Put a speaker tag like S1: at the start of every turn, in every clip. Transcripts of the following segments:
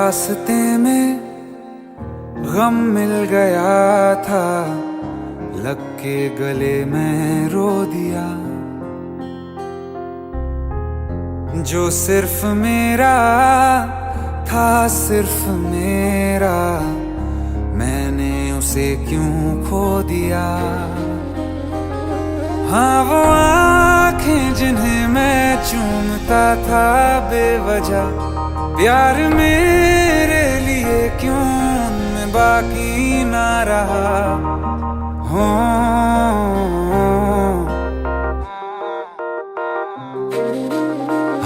S1: रास्ते में गम मिल गया था, लग के गले में रो दिया। जो सिर्फ मेरा था, सिर्फ मेरा, मैंने उसे क्यों खो दिया। हाँ वो आंखें जिन्हें मैं चूमता था बेवजह, प्यार मेरे लिए क्यों उनमें बाकी ना रहा। हो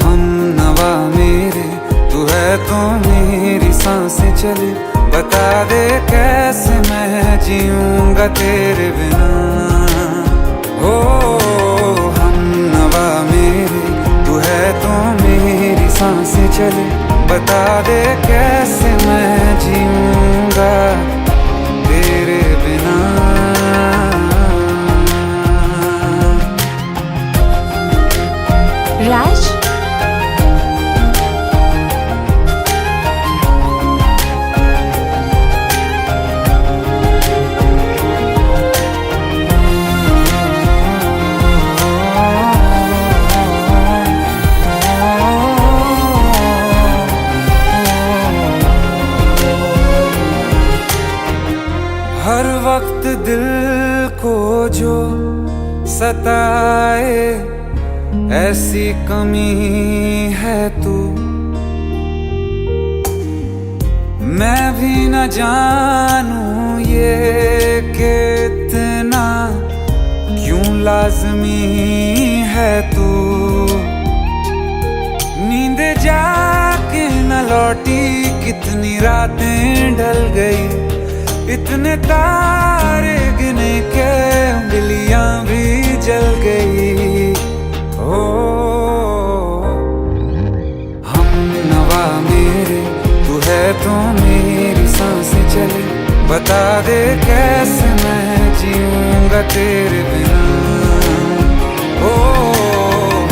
S1: हम नवा मेरे, तू है तो मेरी सांसें चले। बता दे कैसे मैं जीऊंगा तेरे बिना। हो हम नवा मेरे, तू है तो मेरी सांसें चले। बता दे कैसे मैं जीऊंगा तेरे बिना।
S2: राज,
S1: हर वक्त दिल को जो सताए, ऐसी कमी है तू। मैं भी न जानूं ये कि इतना क्यों लाज़मी है तू। नींद जाके न लौटी, कितनी रातें ढल गई। इतने तारे गिने के उंगलियां भी जल गई। ओ हम नवा मेरे, तू है तो मेरी सांसें चले। बता दे कैसे मैं जीऊंगा तेरे बिना। ओ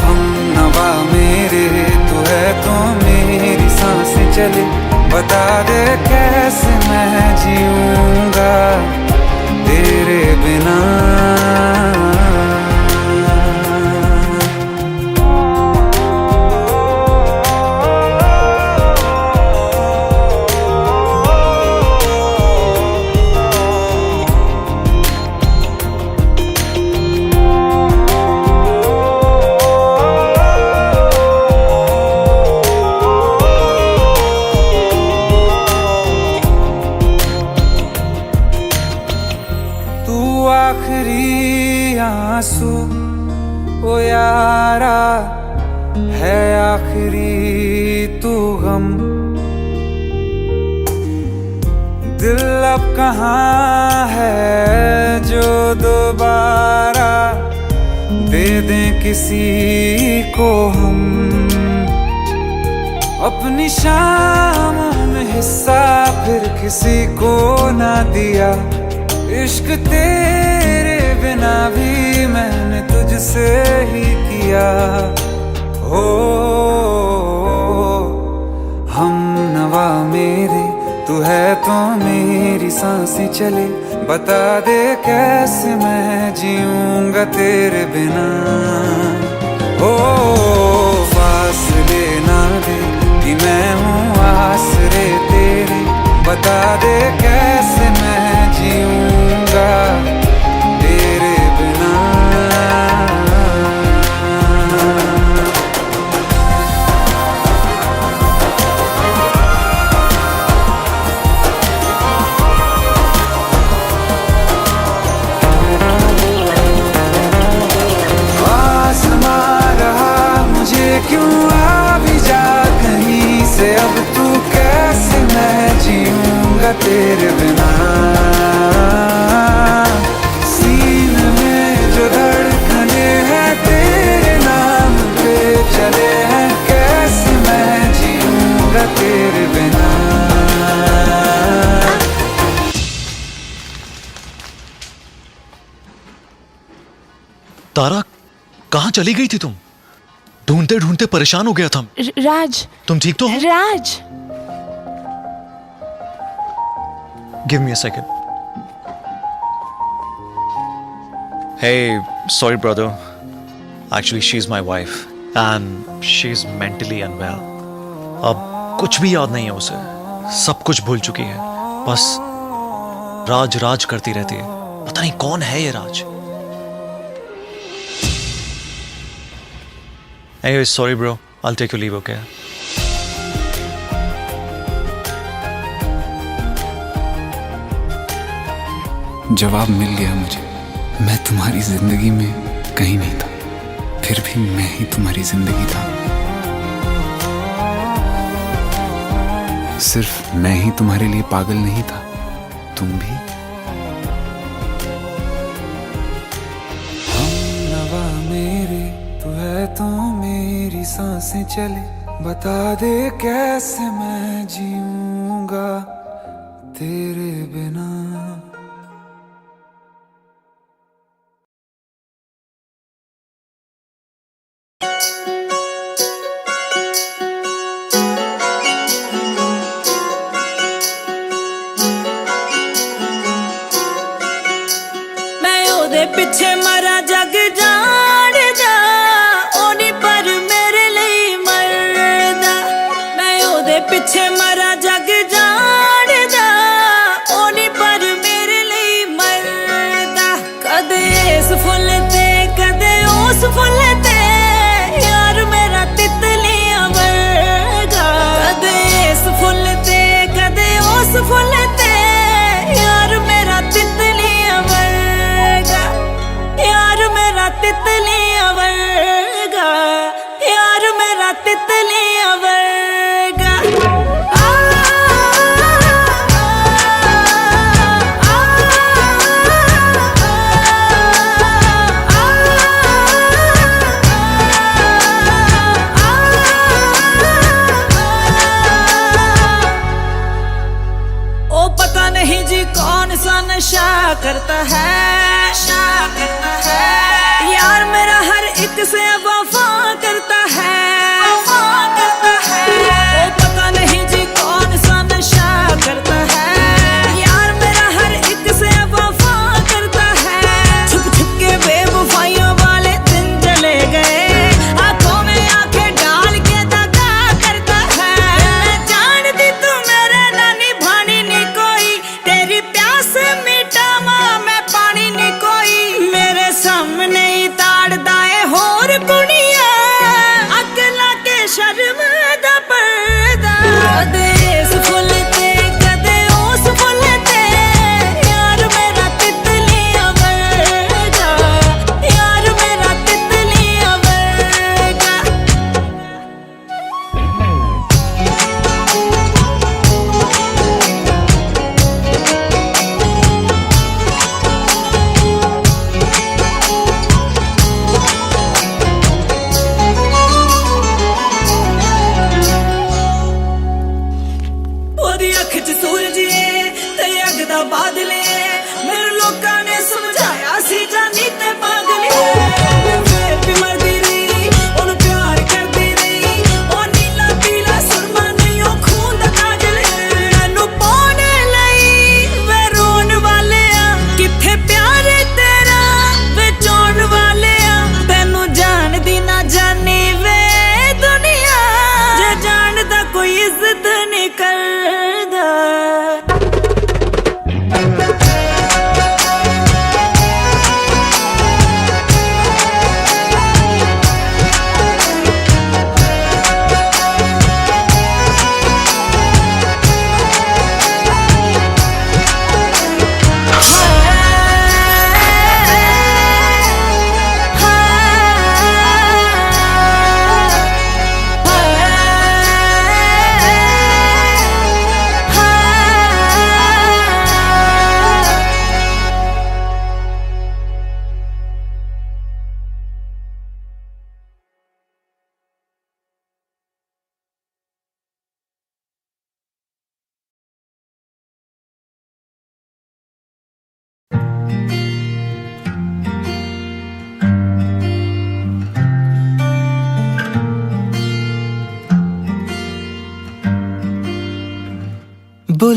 S1: हम नवा मेरे, तू है तो मेरी सांसें चले। बता दे कैसे मैं जीऊंगा तेरे बिना। आखिरी आंसू ओ यारा है, आखिरी तू गम। दिल अब कहाँ है जो दोबारा दे दें किसी को हम। अपनी शामों में हिस्सा फिर किसी को ना दिया। इश्क तेरे बिना भी मैंने तुझसे ही किया। हो हम नवा मेरे, तू है तो मेरी सांसें चले। बता दे कैसे मैं जीऊंगा तेरे बिना। हो फासले ना दे कि मैं हूँ आसरे तेरे। बता दे कैसे मैं जीऊंगा तेरे बिना। आसमां रहा मुझे क्यों, आ भी जा कहीं से। अब तू कैसे मैं जीऊंगा तेरे बिना। सीने में जो धड़कने हैं तेरे नाम पे चले हैं, कैसे मैं जीऊंगा तेरे बिना।
S3: तारा, कहाँ चली गई थी तुम? ढूंढते ढूंढते परेशान हो गया था।
S2: राज,
S3: तुम ठीक तो हो?
S2: राज,
S3: Give me a second. Hey, sorry brother. Actually, she's my wife and she's mentally unwell. अब कुछ भी याद नहीं है उसे. सब कुछ भूल चुकी है. बस राज राज करती रहती है. पता नहीं कौन है ये राज. Anyway, sorry bro. I'll take your leave, okay?
S1: जवाब मिल गया मुझे. मैं तुम्हारी जिंदगी में कहीं नहीं था, फिर भी मैं ही तुम्हारी जिंदगी था. सिर्फ मैं ही तुम्हारे लिए पागल नहीं था, तुम भी. हमनवा मेरे तू है तो मेरी सांसें चले. बता दे कैसे मैं जीऊंगा तेरे बिना.
S2: पिछे मरा जग जान जा ओनी पर मेरे लिए मरदा. मैं ओदे पिछे मरा जग जान जा ओनी पर मेरे लिए मरदा. कदे इस फुल ते कदे उस फुल ते यार मेरा तितलियां वर्गा. कदे इस फुल ते कदे उस फुल ते यार मेरा तितलियां वर्गा. यार मेरा तितलियां वर्गा. यार मेरा तितलियां वर्गा. ओ पता नहीं जी कौन सा नशा करता है. यार मेरा हर एक से वफा करता है. ओ पता नहीं जी कौन सा नशा करता है. यार मेरा हर एक से वफा करता है. छुप छुप के बेवफाइयों वाले दिन चले गए. आंखों में आंखें डाल के दगा करता है. मैं जानती तू मेरे ना निभानी नहीं कोई. तेरी प्यास मिटावा मैं पानी नहीं कोई. मेरे सामने ही ताड़दा है होर कुड़िया. अगला के शर्म दा पर्दा. कदे इस फुल ते कदे उस फुल ते यार मेरा तितलियां वर्गा. यार मेरा तितलियां वर्गा. ओदी अख च सूरज है ते अग दा बादल है. मेरे लोकां ने समझाया सी जानी ते पागल है. फिर भी मरदी रही ओनू प्यार करदी रही. ओ नीला पीला सुरमा नहीं ओ खून दा काजल है. मैनू पाने लई वे रोन वाले आ. किथे प्यार तेरा वे चोण वाले आ. तैनू जानदी ना जानी वे दुनिया. जे जानदा कोई इज्जत नहीं करदा.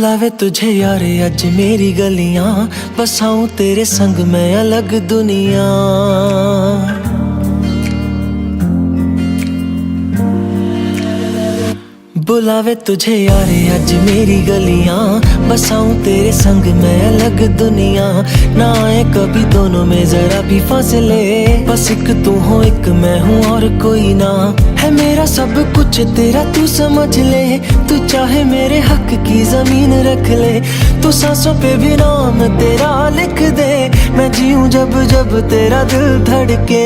S4: बुलावे तुझे यार अज मेरी गलियां, बसाऊं तेरे संग मैं अलग दुनिया। बुलावे तुझे यार अज मेरी गलियां, बसाऊं तेरे संग मैं अलग दुनिया। ना आए कभी दोनों में जरा भी फासले, बस एक तू हो एक मैं हूँ और कोई ना। है मेरा सब कुछ तेरा तू समझ ले, तू चाहे मेरे हक की जमीन रख ले। तू सांसों पे भी नाम तेरा लिख दे, मैं जीऊं जब जब तेरा दिल धड़के।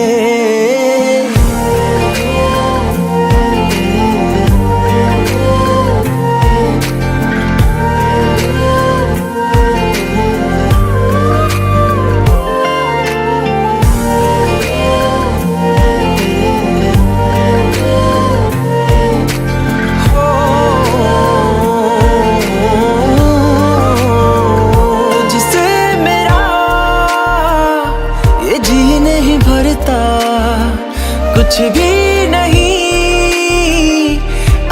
S4: कुछ भी नहीं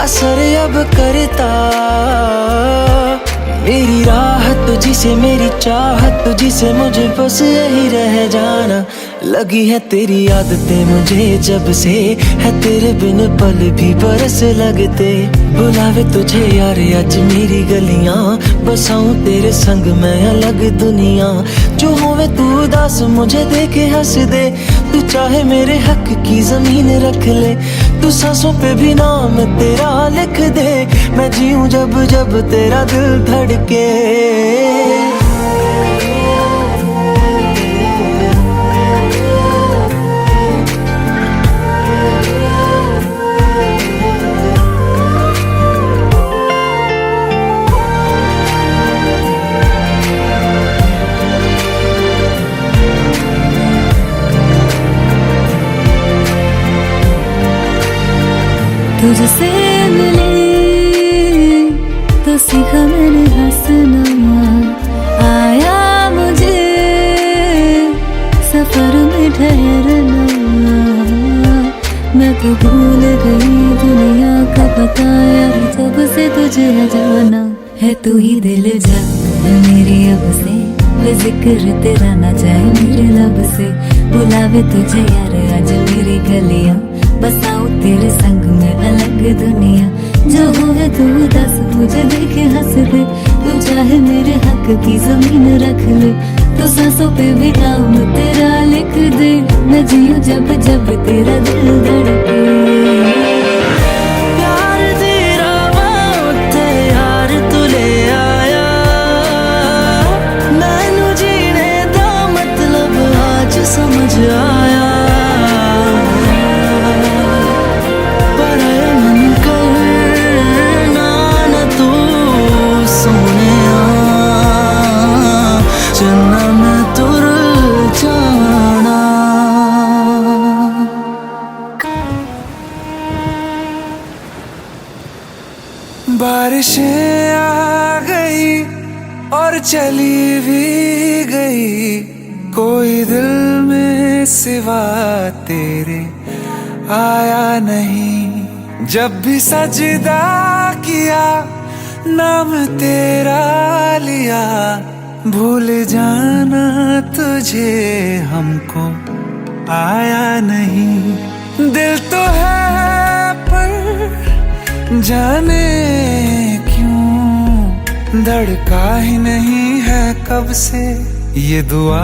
S4: असर अब करता, मेरी राह तुझी से मेरी चाहत तुझी से, मुझे बस यही रह जाना। लगी है तेरी आदतें मुझे जब से, है तेरे बिन पल भी बरस लगते। बुलावे तुझे यार आज मेरी गलियां, बसाऊं तेरे संग मैं अलग दुनिया। जो होवे तू उदास मुझे देखे हंस दे, तू चाहे मेरे हक की जमीन रख ले। तू सांसों पे भी नाम तेरा लिख दे, मैं जीऊं जब जब तेरा दिल धड़के।
S5: तुझसे मिले तो सीखा मैंने हंसना, आया मुझे सफर में ठहरना। मैं तो भूल गई दुनिया का पता यार, जब से तुझे है जाना। है तू ही दिल जा मेरी अब से, वे जिक्र तेरा ना जाए मेरे लब से। बुलावे तुझे यार आज मेरी गलियां, बसाऊं तेरे संग में अलग दुनिया। जो होवे तू दस मुझे देखे हंस दे, तू चाहे मेरे हक की जमीन रख ले। तो सांसों पे भी नाम तेरा लिख दे, मैं जीऊं जब जब तेरा दिल धड़के।
S4: प्यार तेरा बहुत यार तू ले आया, मैनू जीने दा मतलब आज समझ आया।
S1: बारिशें आ गई और चली भी गई, कोई दिल में सिवा तेरे आया नहीं। जब भी सजदा किया नाम तेरा लिया, भूल जाना तुझे हमको आया नहीं। दिल तो है पर जाने क्यों धड़का ही नहीं है कब से, ये दुआ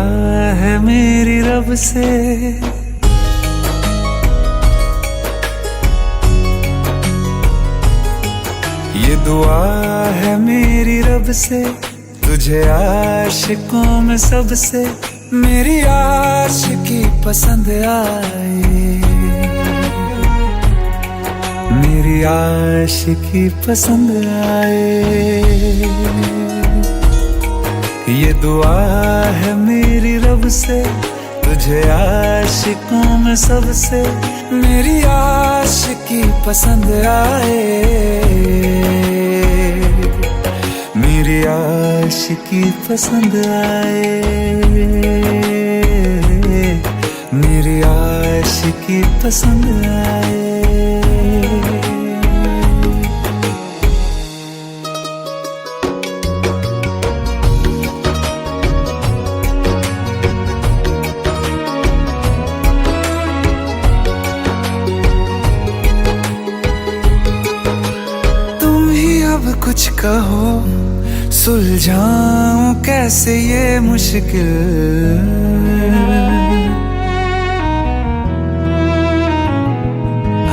S1: है मेरी रब से। ये दुआ है मेरी रब से, तुझे आशिकों में सबसे मेरी आशिकी पसंद आए, मेरी आशिकी पसंद आए। ये दुआ है मेरी रब से, तुझे आशिकों में सबसे मेरी आशिकी पसंद आए, मेरी आशिकी पसंद आए, मेरी आशिकी पसंद आए। कहो, सुलझाऊं कैसे ये मुश्किल।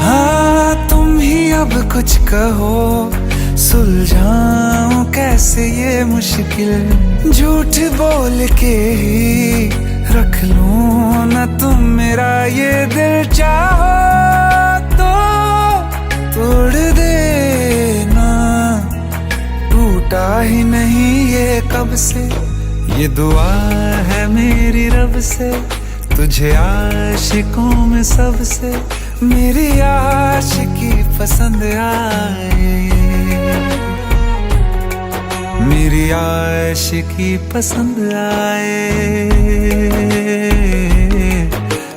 S1: हाँ तुम ही अब कुछ कहो, सुलझाऊं कैसे ये मुश्किल। झूठ बोल के ही रख लूं ना तुम मेरा ये दिल। चाहो तो तोड़ देना, टूटा ही नहीं ये कब से। ये दुआ है मेरी रब से, तुझे आशिकों में सबसे मेरी आशिकी पसंद आए। मेरी आशिकी पसंद आए,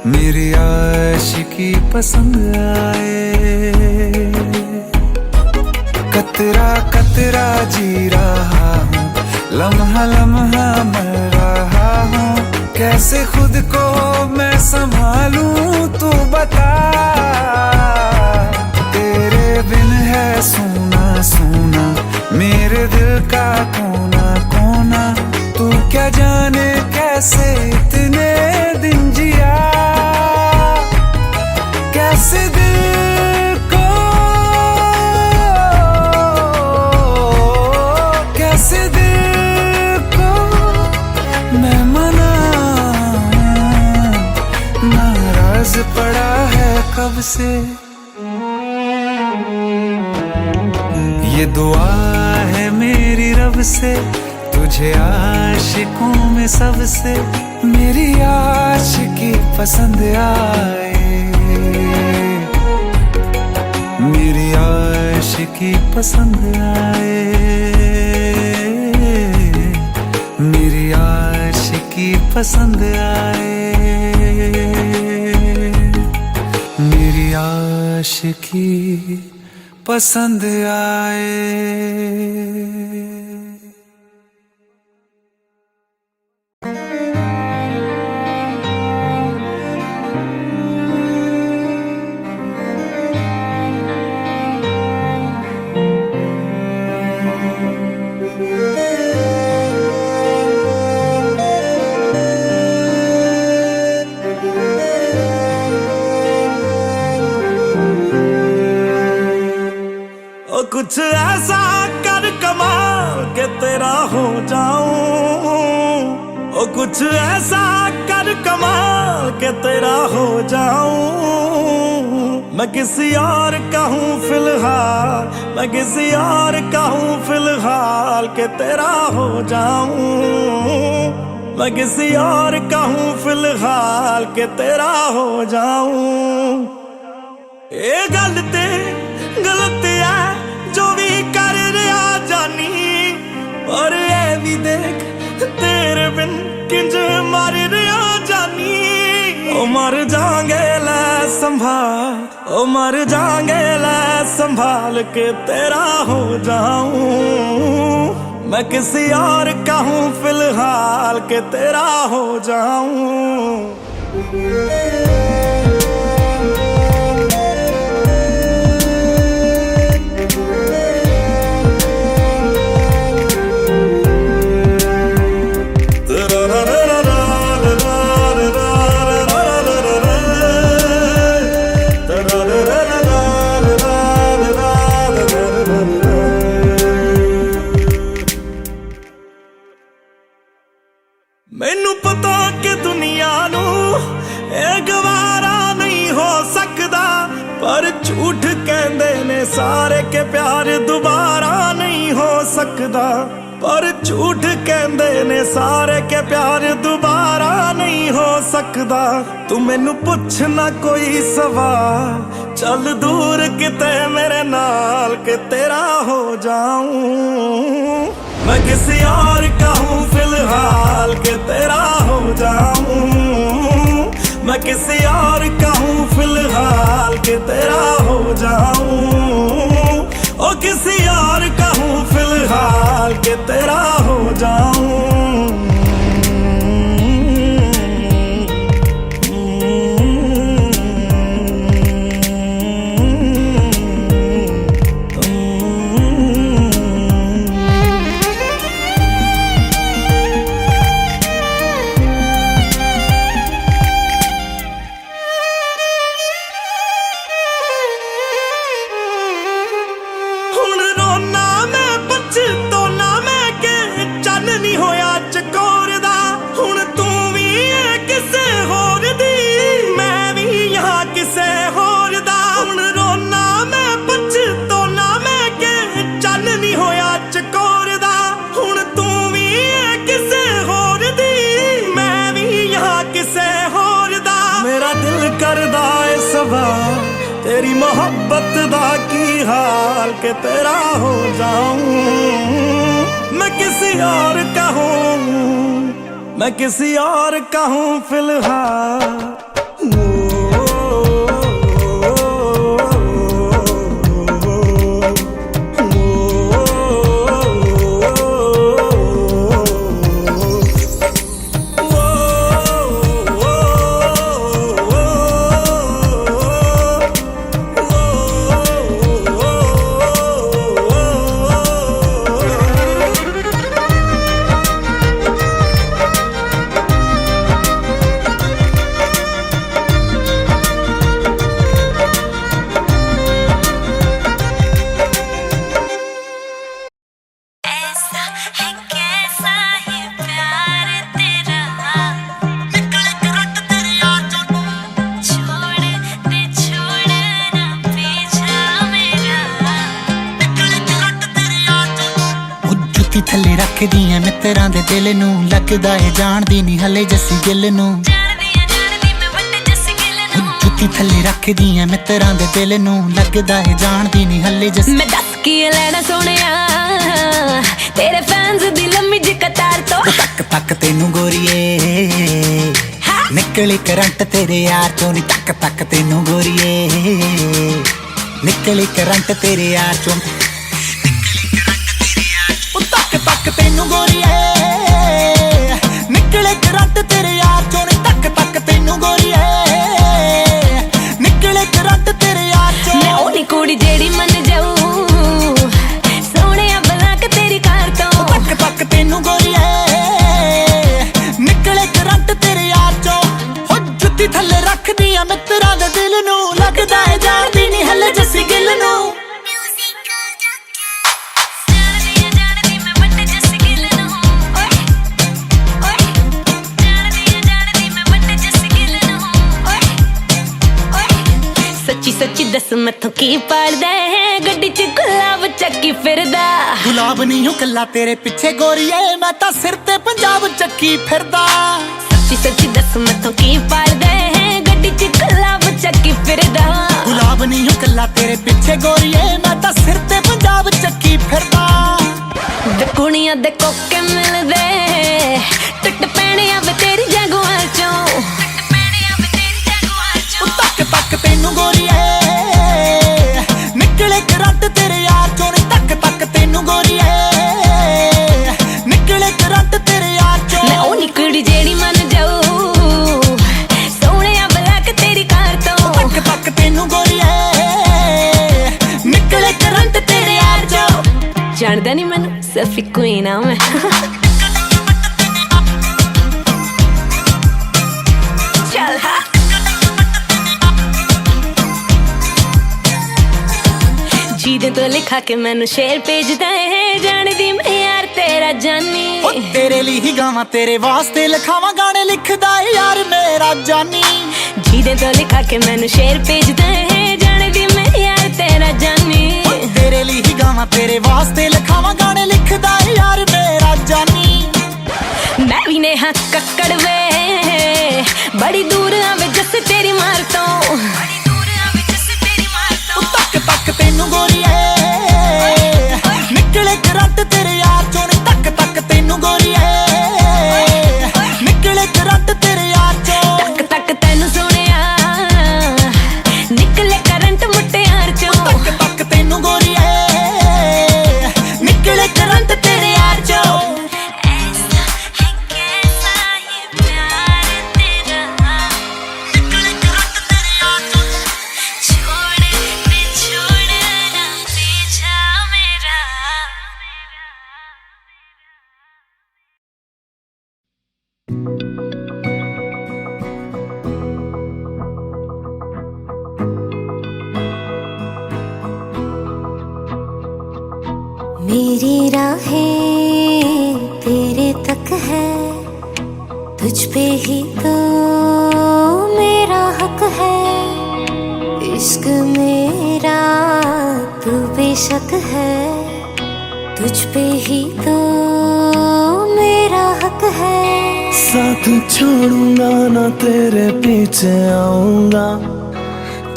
S1: मेरी आशिकी पसंद आए। कतरा कतरा जी रहा हूँ, लम्हा लम्हा मर रहा हूँ। कैसे खुद को मैं संभालूं तू बता। तेरे बिन है सूना सूना मेरे दिल का कोना कोना। तू क्या जाने कैसे इतने दिन जिया, कैसे दिल को, कैसे दिल को मैं मनाऊं। नाराज पड़ा है कब से। ये दुआ है मेरी रब से, तुझे आशिकों में सबसे मेरी आशिकी पसंद आए। मेरी आशिकी पसंद आए, मेरी आशिकी पसंद आए। मेरी आशिकी पसंद आए।
S6: कुछ ऐसा कर कमाल के तेरा हो जाऊं। ओ कुछ ऐसा कर कमाल के तेरा हो जाऊं। मैं किसी और का हूँ फिलहाल, मैं किसी और का हूँ फिलहाल के तेरा हो जाऊं। मैं किसी और का हूँ फिलहाल के तेरा हो जाऊं। ये गलती गलती है जो भी कर रहा जानी, और ये भी देख तेरे बिन किंज मर रहा जानी। ओ मर जाएंगे लै संभाल, ओ मर जाएंगे लै संभाल के तेरा हो जाऊं। मैं किसी और का हूँ फिलहाल के तेरा हो जाऊं। मैनू पता कि दुनिया नू ये गवारा नहीं हो सकदा, पर झूठ कहंदे ने सारे के प्यार दोबारा नहीं हो सकदा। पर झूठ कहंदे ने सारे के प्यार दोबारा नहीं हो सकदा। तू मैनू पुछ ना कोई सवाल, चल दूर किते मेरे नाल के तेरा हो जाऊं। मैं किसी और का हूँ फिलहाल के तेरा हो जाऊं। मैं किसी और का हूँ फिलहाल के तेरा हो जाऊं। ओ किसी और का हूँ फिलहाल के तेरा हो जाऊं। तेरी मोहब्बत दा की हाल के तेरा हो जाऊं। मैं किसी और का हूं, मैं किसी और का हूं फिलहाल।
S7: थले रख दिया मित्रां दे दिल नू लगदा है जानदी नहीं हले जस्सी गिल नू। जुत्ती थले रख दिया मित्रां दे दिल नू लगदा है जानदी नहीं हले जस्सी।
S2: मैं दस की लेना सोनिया तेरे फैंस दी लम्मी जी कतार तो
S7: तक तक तेनू गोरीए निकली करंट तेरे यार चों नी तक तक तेनू गोरीए निकली करंट तेरे यार चों तक तेनू गोरीए निकले करंट तेरे यार चों नी तक तक तेनू गोरीए निकले करंट तेरे यार चों।
S2: मैं ओनी कुड़ी जेड़ी मन जाऊं सोनिया बना के तेरी कार तो
S7: तक तक तेनू गोरीए निकले करंट तेरे यार चों। हो जुत्ती थले रख दिया मित्रां दे दिल नू लगदा है जानदी नहीं हले जस्सी गिल नू।
S2: सच्ची दस मथों की पाड़दा है गड्डी च गुलाब चक्की फिरदा।
S7: गुलाब नहीं हूं कल्ला तेरे पीछे गोरीए मैं तां सिर ते पंजाब चक्की फिरदा।
S2: सच्ची दस मथों की पाड़दा है गड्डी च गुलाब चक्की फिरदा।
S7: गुलाब नहीं हूं कल्ला तेरे पीछे गोरीए मैं तां सिर ते पंजाब चक्की फिरदा।
S2: दे कुड़ियां दे कोके मिलदे टुट पैणे आवे तेरी जगुआं चों
S7: तक तक तेनू गोरीए निकले करंट तेरे यार चों नी तक तक तेनू गोरीए निकले करंट तेरे यार चों।
S2: मैं ओनी कुड़ी जेड़ी मन जाऊं सोनिया बला के तेरी कार तो
S7: तक तक तेनू गोरीए निकले करंट तेरे यार चों।
S2: जानदा नहीं मैनू सफी क्वीन आ मैं चल हा जीदे तो लिखा के मैनू शेर भेजदा है जानदी मैं यार तेरा जानी।
S7: ओ तेरे लिए ही गावां तेरे वास्ते लिखावां गाने लिखदा है यार मेरा जानी।
S2: जीदे तो लिखा के मैनू शेर भेजदा है जानदी मैं यार तेरा जानी।
S7: ओ तेरे लिए ही गावां तेरे वास्ते लिखावां गाने लिखदा है यार मेरा जानी।
S2: मैं भी नेहा कक्कड़ वे बड़ी दूर आवे जस तेरी मार तो
S7: तक तक तेनू गोरीए निकले करंट तेरे यार चों नी तक तक तेनू गोरीए निकले करंट तेरे यार चों।
S2: तक तक तेनू सोनिया निकले करंट मुट्टे यार चों
S7: तक तक तेनू गोरीए निकले करंट तेरे यार चों।
S2: ऐसा है कैसा ये प्यार तेरा निकले करंट तेरे यार चों छोड़ दे छोड़ना पीछा मेरा।
S5: मेरी राहें तेरे तक है तुझ पे ही तो मेरा हक है। इश्क मेरा तू बेशक है तुझ पे ही तो मेरा हक है।
S6: साथ छोड़ूंगा ना तेरे पीछे आऊंगा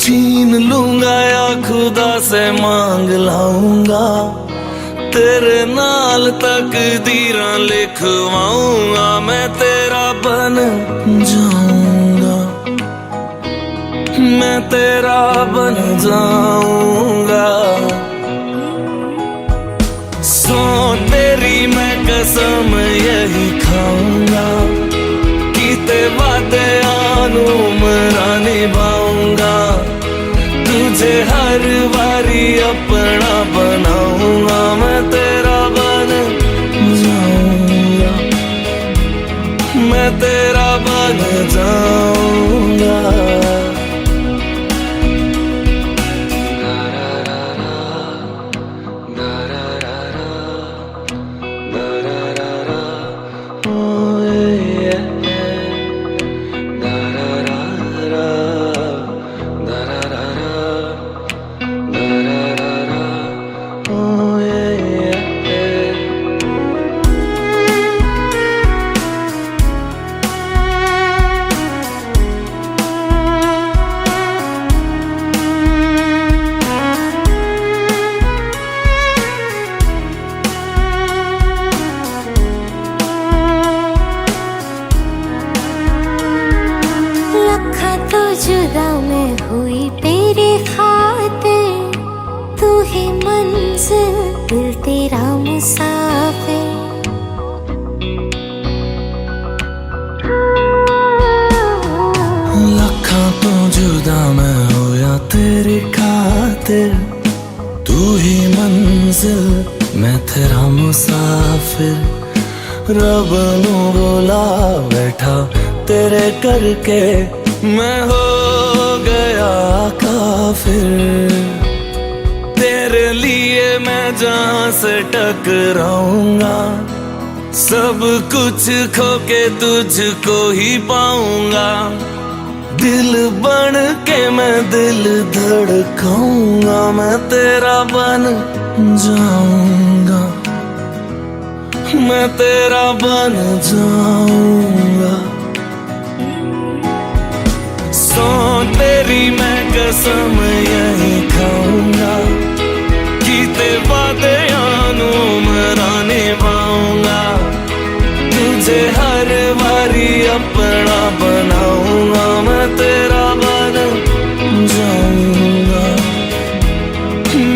S6: छीन लूंगा या खुदा से मांग लाऊंगा, तेरे नाल तकदीरां लिखवाऊंगा, मैं तेरा बन जाऊंगा, मैं तेरा बन जाऊंगा। सो तेरी मैं कसम यही खाऊंगा, कीते वादे आनू मरा निभाऊंगा, तुझे हर बारी अपना बनाऊंगा, मैं तेरा बन जाऊंगा, मैं तेरा बन जाऊंगा।
S8: जुदा मैं हुई तेरी खातिर, तू ही मंजिल दिल तेरा मुसाफिर।
S6: लखा तो जुदा मैं होया तेरी खातिर, तू ही मंजिल मैं तेरा मुसाफिर। रब नू बोला बैठा तेरे करके, मैं हो गया काफिर। तेरे लिए मैं जहां से टकराऊंगा, सब कुछ खो के तुझको ही पाऊंगा। दिल बन के मैं दिल धड़काऊंगा, मैं तेरा बन जाऊंगा, मैं तेरा बन जाऊंगा। सो तेरी मैं कसम यही खाऊंगा, कीते वादे आनू मरा निभाऊंगा, तुझे हर बारी अपना बनाऊंगा, मैं तेरा बन जाऊंगा,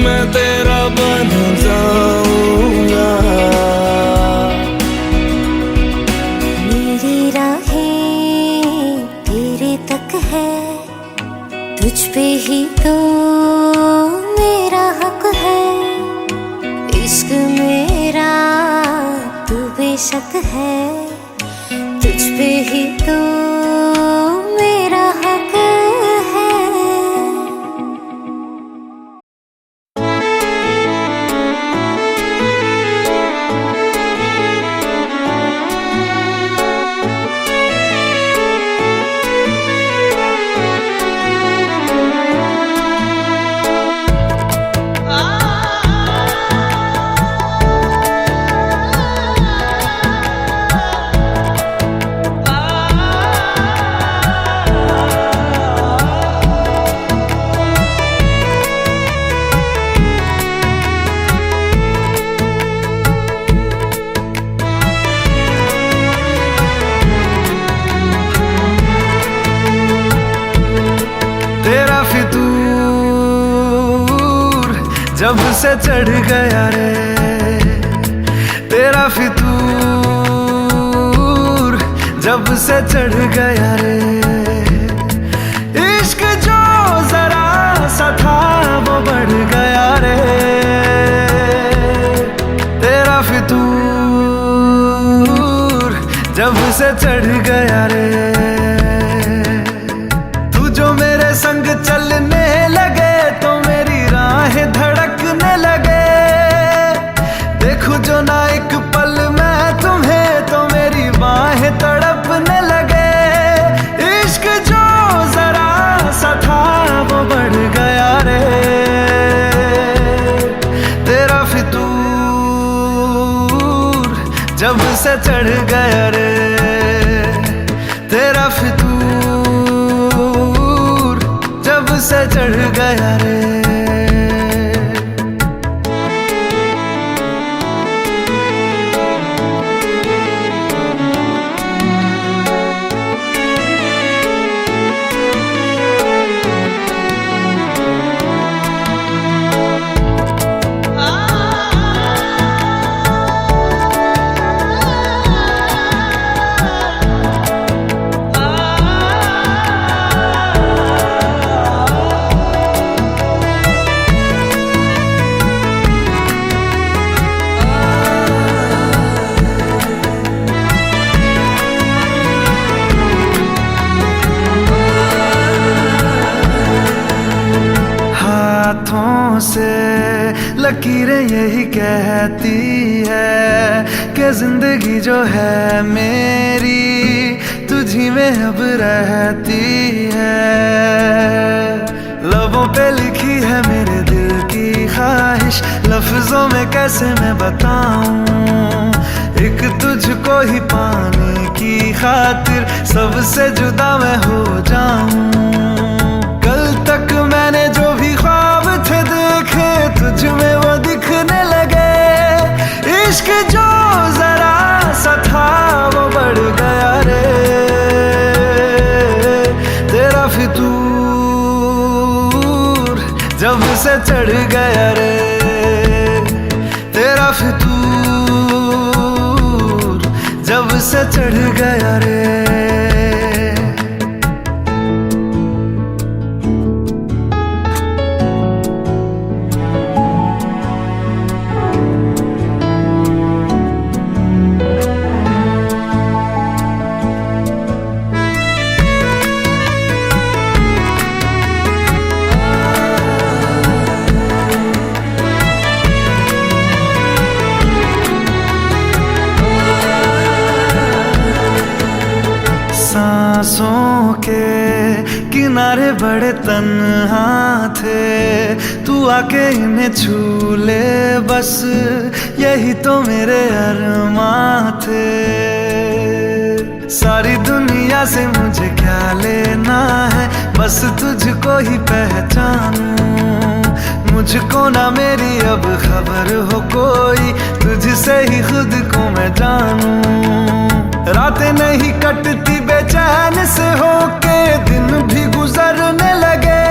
S6: मैं तेरा बन जाऊंगा।
S8: मेरी राहें तेरे तक है, तुझ पे ही तो मेरा हक है। इश्क मेरा तू बेशक है, तुझ पे ही तो मेरा हक है।
S1: तेरा फितूर जब से चढ़ गया रे, तेरा फितूर जब से चढ़ गया रे। इश्क जो जरा सा था वो बढ़ गया रे, तेरा फितूर जब से चढ़ गया रे। संग चलने लगे तो मेरी राहें धड़कने लगे, देखूं जो ना एक पल मैं तुम्हें तो मेरी बाहें तड़पने लगे। इश्क जो जरा सा था वो बढ़ गया रे, तेरा फितूर जब से चढ़ गया रे, तेरा फितूर से चढ़ यही कहती है कि जिंदगी जो है मेरी तुझी में अब रहती है। लबों पे लिखी है मेरे दिल की ख्वाहिश, लफ्जों में कैसे मैं बताऊं, एक तुझको ही पाने की खातिर सबसे जुदा मैं हो जाऊं। कल तक मैंने जो भी ख्वाब थे देखे तुझ में वो दिखने लगे, इश्क जो जरा सा था वो बढ़ गया रे, तेरा फितूर जब से चढ़ गया रे, तेरा फितूर जब से चढ़ गया रे। सांसों के किनारे बड़े तन्हा थे, तू आके इन्हें छू ले बस, यही तो मेरे अरमां थे। सारी दुनिया से मुझे क्या लेना है, बस तुझको ही पहचानूं, मुझको ना मेरी अब खबर हो कोई, तुझसे ही खुद को मैं जानूं। रातें नहीं कटती बेचैन से होके, दिन भी गुजरने लगे,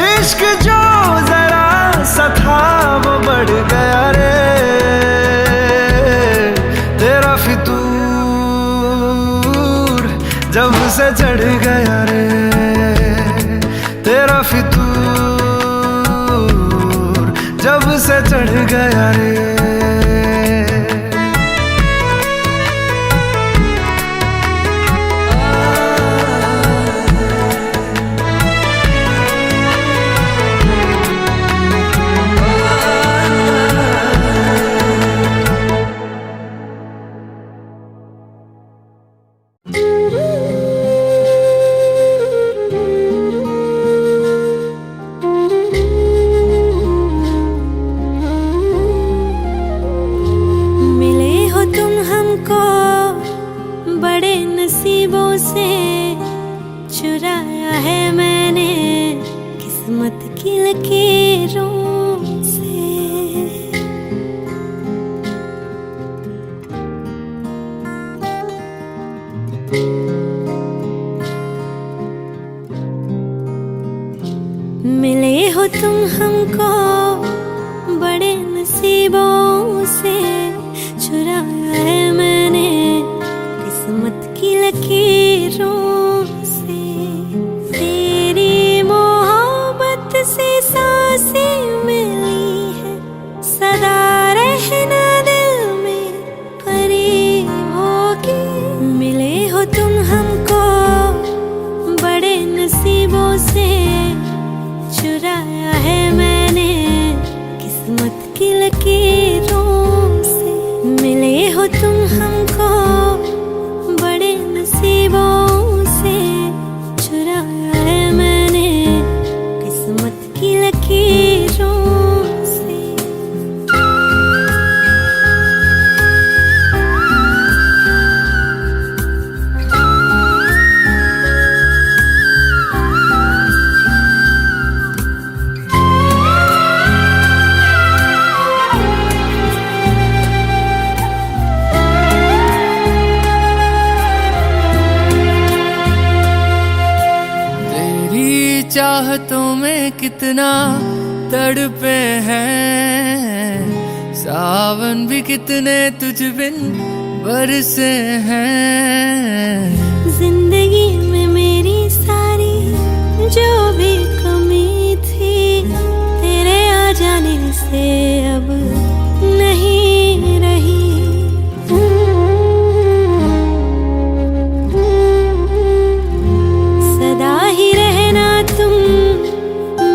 S1: इश्क जो जरा सा था वो बढ़ गया रे, तेरा फितूर जब से चढ़ गया रे, तेरा फितूर जब से चढ़ गया रे।
S8: चुराया है मैंने किस्मत की लकीरों से, मिले हो तुम हमको बड़े नसीबों से, चुराया है मैंने किस्मत की लकीरों से, तेरी मोहब्बत से सांसें मिली है, सदा रहना दिल में करीब होगी। मिले हो तुम हमको बड़े नसीबों से, चुराया है मैंने किस्मत की लकीरों से, मिले हो तुम हमको बड़े नसीबों से, चुराया है मैंने किस्मत की लकीरों से।
S4: चाहतों में कितना तड़पे हैं, सावन भी कितने तुझ बिन बरसे हैं।
S8: जिंदगी में मेरी सारी जो भी कमी थी, तेरे आ जाने से अब नहीं रही। सदा ही रहना तुम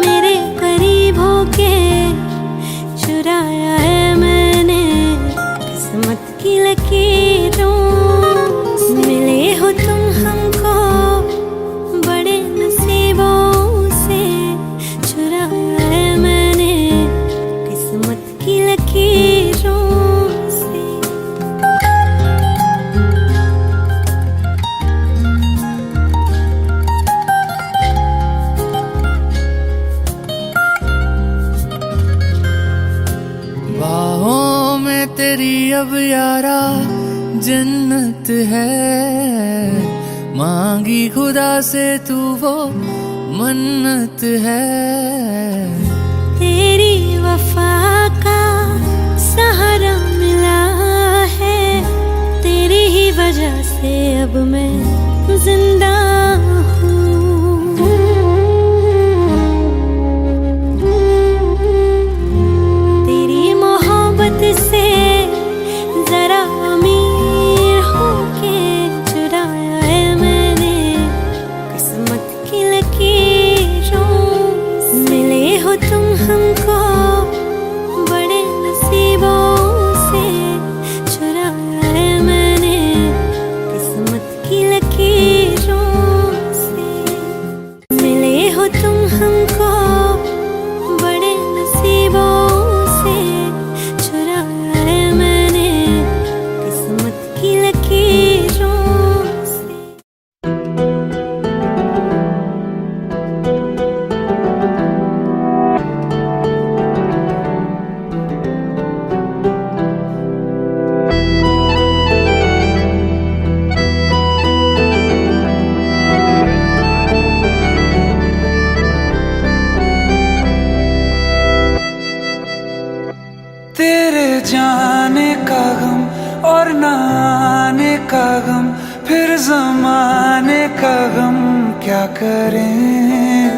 S8: मेरे करीब होके, चुराया
S9: मन्नत है, मांगी खुदा से तू वो मन्नत है।
S8: तेरी वफा का सहारा मिला है, तेरी ही वजह से अब मैं जिंदा हूँ। तेरी मोहब्बत से जरा अमीर होके चुराया है मैंने किस्मत की लकीरों से। मिले हो तुम हमको बड़े नसीबों से, चुराया है मैंने किस्मत की लकीरों से। मिले हो तुम हमको बड़े नसीबों से, चुराया है मैंने किस्मत की लकीरों से।
S1: तेरे जाने का गम और न आने का गम, फिर जमाने का गम क्या करें।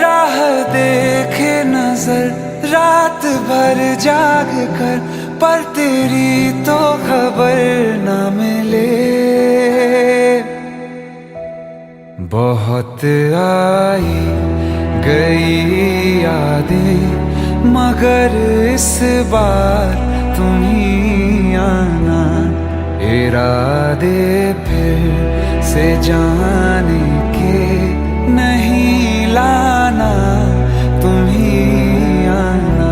S1: राह देखे नजर रात भर जाग कर, पर तेरी तो खबर न मिले। बहुत आई गई यादें, मगर इस बार तुम ही आना। इरादे फिर से जाने के नहीं लाना, तुम ही आना।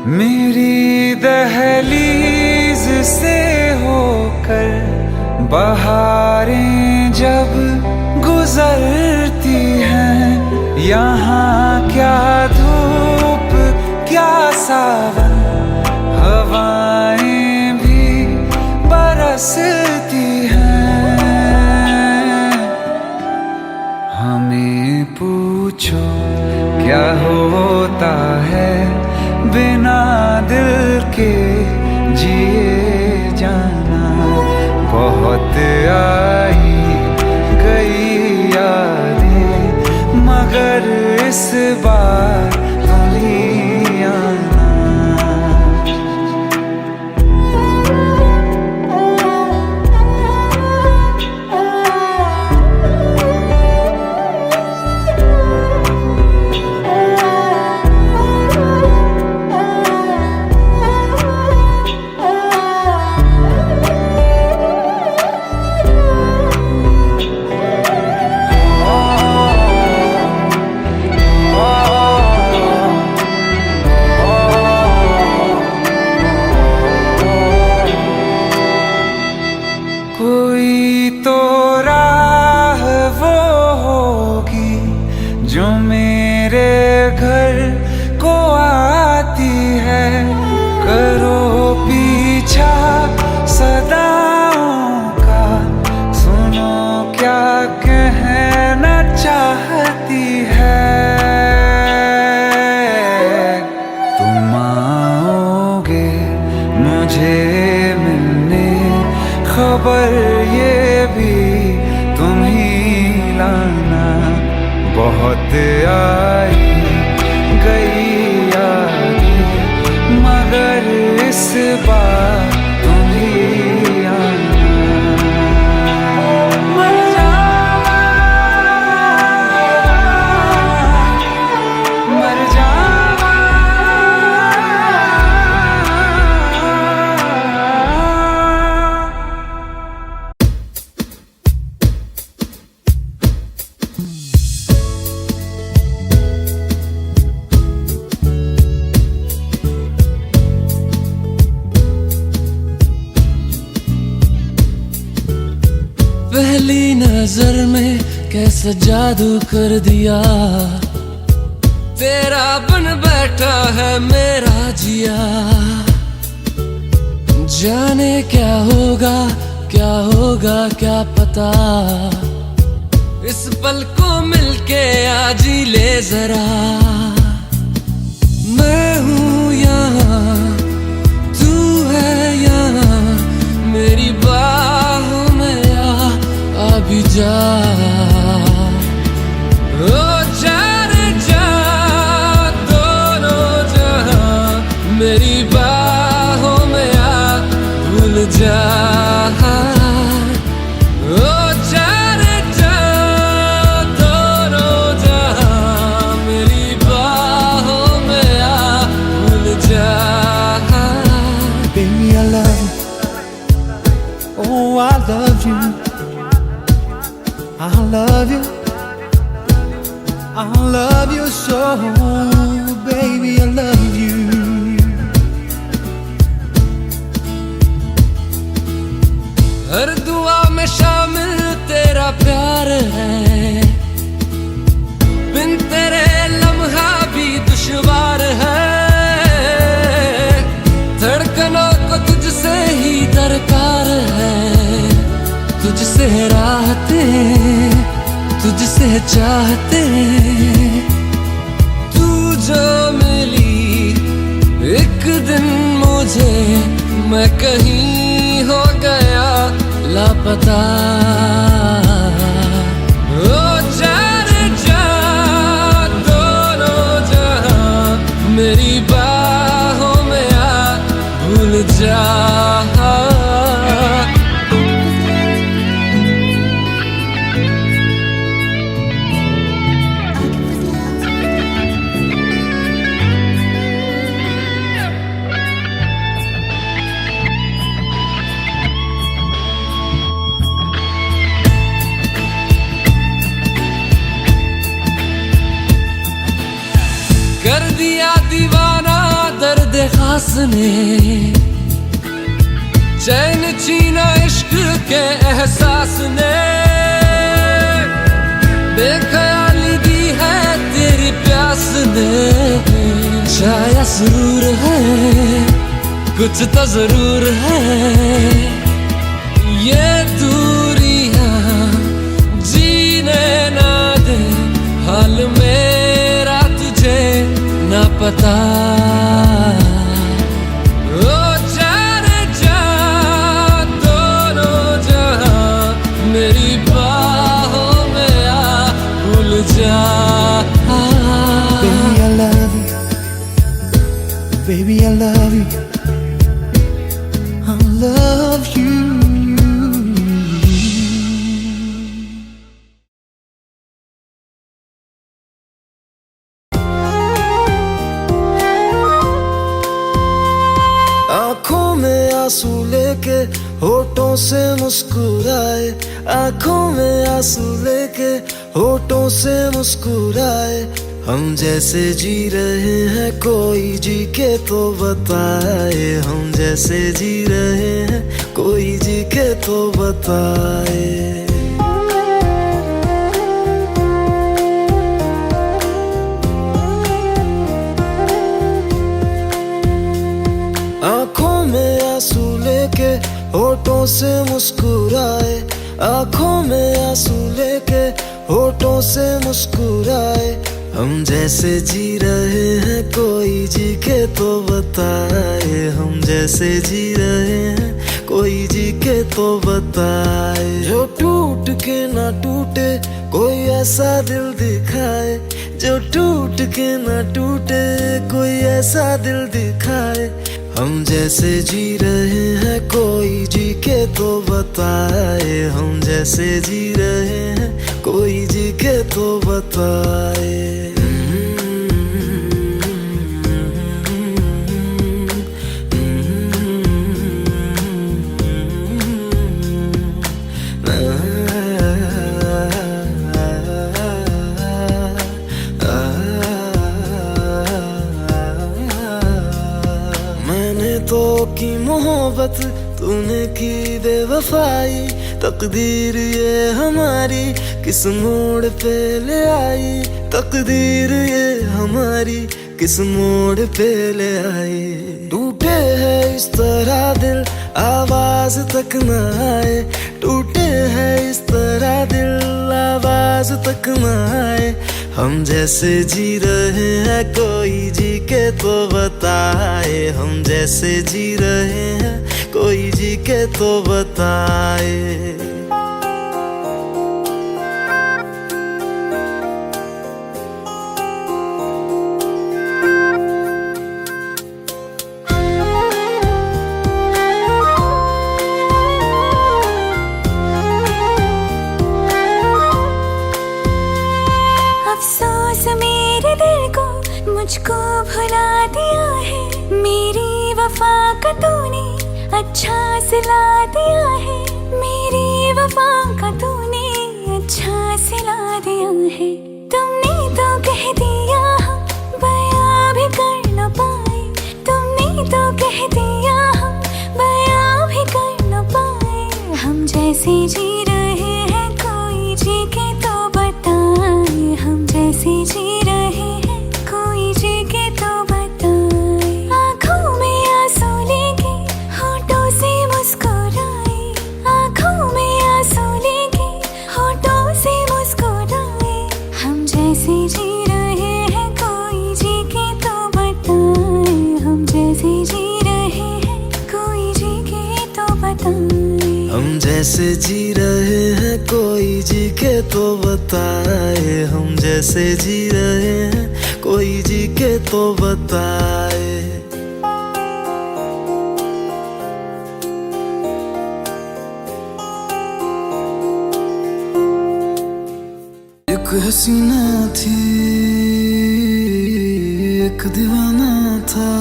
S1: मेरी दहलीज से होकर बहारें जब गुजरती हैं, यहाँ क्या धूप क्या सावन, हवाएं भी बरसती हैं। हमें पूछो क्या होता है बिना दिल के जिए जाना। बहुत आई गई यादें, मगर इस बार तुम ही आना। कोई तो राह वो होगी जो मेरे घर को आती है। करो पीछा सदाओं का, सुनो क्या कहना चाहती है। तुम आओगे मुझे मिलने, खबर ये भी तुम ही लाना। बहुत आई गई यादें, मगर इस बार तुम ही आना। मर जावा, मर जावा,
S9: पहली नजर में कैसा जादू कर दिया, तेरा बन बैठा है मेरा जिया। जाने क्या होगा क्या पता, इस पल को मिलके आज ही ले जरा। मैं हूँ यहाँ, तू है यहाँ, मेरी बाहों में आ भी जा। ओ जाने जा दोनों जहां, मेरी बाहों में आ भूल जा। ओ जाने जा दोनों जहां, मेरी बाहों में आ भूल जा।
S4: Baby, I love you. Oh, I love you. I love you. I love you so, baby, I love you.
S9: हर दुआ में शामिल तेरा प्यार है, बिन तेरे लम्हा भी दुश्वार है। धड़कनों को तुझसे ही दरकार है, तुझसे राहते तुझसे चाहते। तू जो मिली एक दिन मुझे, मैं कहीं हो गया लापता। ओ जाने जा दोनों जहां, मेरी बाहों में आ भूल जा। कर दिया दीवाना दर्द खास ने, चैन छीना इश्क के एहसास ने। बेख्याली दी है तेरी प्यास ने, शायद सुरूर है कुछ तो जरूर है। ये दूरियां जीने ना दे, हाल मेरा तुझे ना पता। ओ जाने जा दोनों जहां, मेरी बाहों में आ भूल जा।
S4: Baby, I love you. Baby, I love you. I love you. आँखों में आंसू लेके होठों से मुस्कुराए, आँखों में आंसू लेके होठों से मुस्कुराए। हम जैसे जी रहे हैं कोई जी के तो बताए, हम जैसे जी रहे हैं कोई जी के तो बताए। आँखों में आंसू लेके होठों से मुस्कुराए, आँखों में आंसू लेके होठों से मुस्कुराए। हम जैसे जी रहे हैं कोई जी के तो बताए, हम जैसे जी रहे हैं कोई जी के तो बताए। जो टूट के ना टूटे कोई ऐसा दिल दिखाए, जो टूट के ना टूटे कोई ऐसा दिल दिखाए। हम जैसे जी रहे हैं कोई जी के तो बताए, हम जैसे जी रहे हैं कोई जी के तो बताए। मैंने तो की मोहब्बत तूने की बेवफाई, तकदीर ये हमारी किस मोड़ पे ले आई, तकदीर ये हमारी किस मोड़ पे ले आई। टूटे है इस तरह दिल आवाज तक न आए, टूटे है इस तरह दिल आवाज तक न आए। हम जैसे जी रहे हैं कोई जी के तो बताए, हम जैसे जी रहे हैं कोई जी के तो बताए।
S8: अफसोस मेरे दिल को मुझको भुला दिया है, मेरी वफा का तूने अच्छा सिला दिया है, मेरी वफा का तूने अच्छा सिला दिया है। तुमने तो कह दिया हम बयां भी कर न पाए, तुमने तो कह दिया हम बयां भी कर न पाए। हम जैसे जी रहे हैं कोई जी के तो बताए, हम जैसे जी रहे हैं कोई जी के तो बताए। आँखों में आंसू लेके होठों से मुस्कुराए, आँखों में आंसू लेके होठों से मुस्कुराए। हम जैसे जी रहे हैं कोई जी के तो बताए, हम जैसे जी रहे हैं कोई जी के तो बताए।
S4: हम जैसे जी रहे हैं कोई जी के तो बताए, हम जैसे जी रहे हैं कोई जी के तो बताए। एक हसीना थी एक दीवाना था,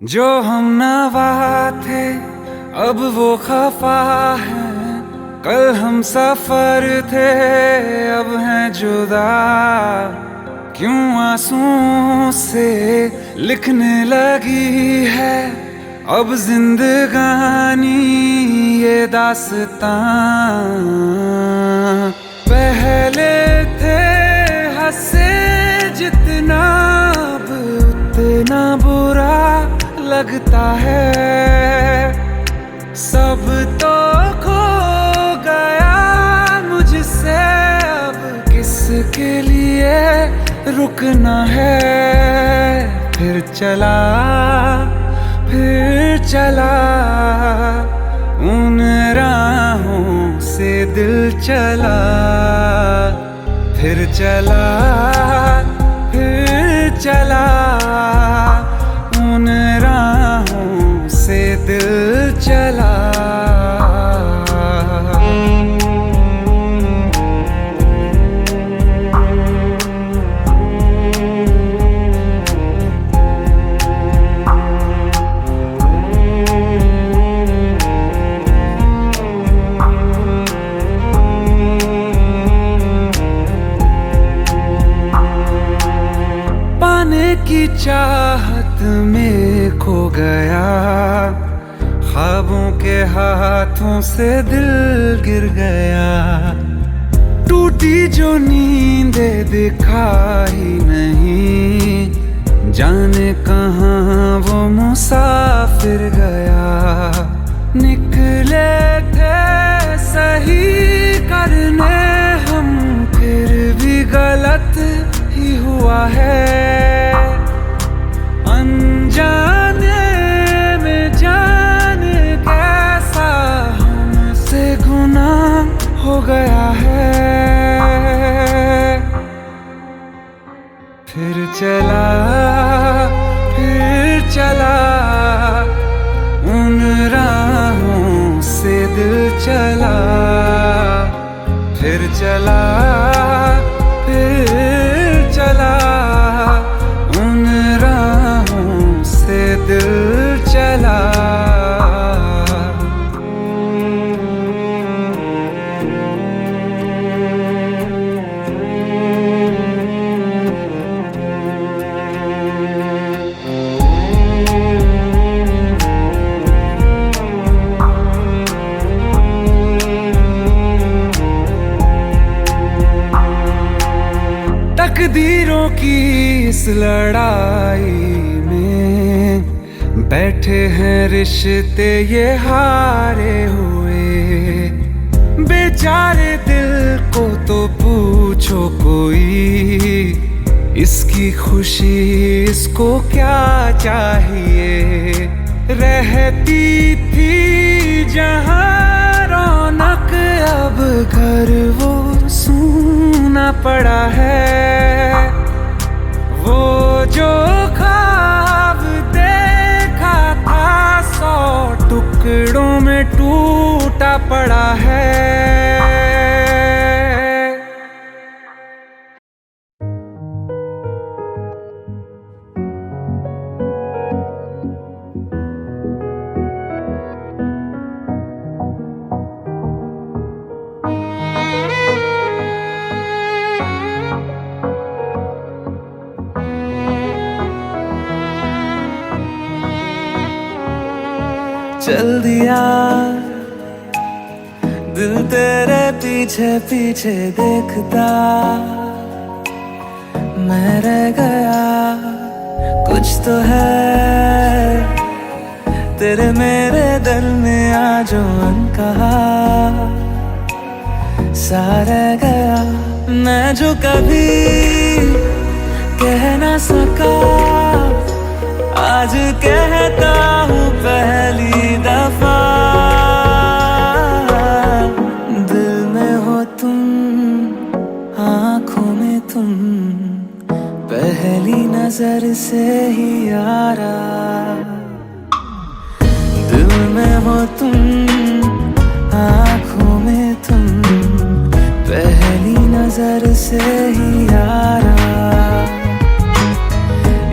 S1: जो हम नवा थे अब वो खफा है, कल हम सफर थे अब हैं जुदा। क्यों आंसुओं से लिखने लगी है अब जिंदगानी ये दास्तां। पहले थे हंसे जितना अब उतना बुरा लगता है, सब तो खो गया मुझसे अब किसके लिए रुकना है। फिर चला उन राहों से दिल चला, फिर चला उन राहों से दिल चला। पाने की चाहत में खो गया, ख्वाबों के हाथों से दिल गिर गया। टूटी जो नींदे दिखाई नहीं, जाने कहाँ वो मुसाफिर गया। निकले थे सही करने हम, फिर भी गलत ही हुआ है। अनजाने में जाने कैसा हमसे गुनाह हो गया है। फिर चला उन राहों से दिल चला, फिर चला की इस लड़ाई में बैठे हैं रिश्ते ये हारे हुए। बेचारे दिल को तो पूछो कोई, इसकी खुशी इसको क्या चाहिए। रहती थी जहाँ रौनक, अब घर वो सूना पड़ा है। वो जो ख्वाब देखा था 100 टुकड़ों में टूटा पड़ा है। चल दिया दिल तेरे पीछे पीछे देखता, मैं रह गया कुछ तो है तेरे मेरे दरमियां जो अनकहा सा रह गया। मैं जो कभी कह ना सका आज कहता हूँ पहली दफा। दिल में हो तुम, आँखों में तुम, पहली नजर से ही यारा। दिल में हो तुम, आँखों में तुम, पहली नजर से ही यारा।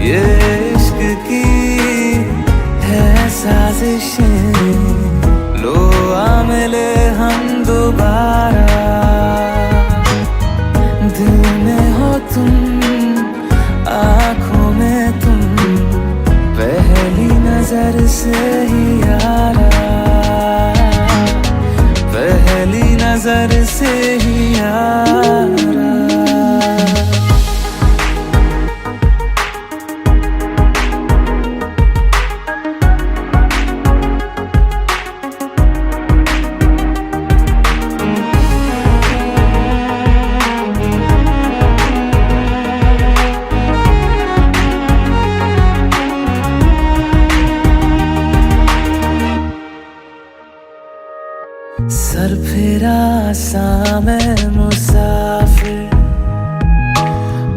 S1: ये इश्क की है साजिशें, लो आ मिले हम दोबारा। दिल में हो तुम, आँखों में तुम, पहली नजर से ही यारा। पहली नजर से ही यारा। सर फिरा सा मैं मुसाफिर,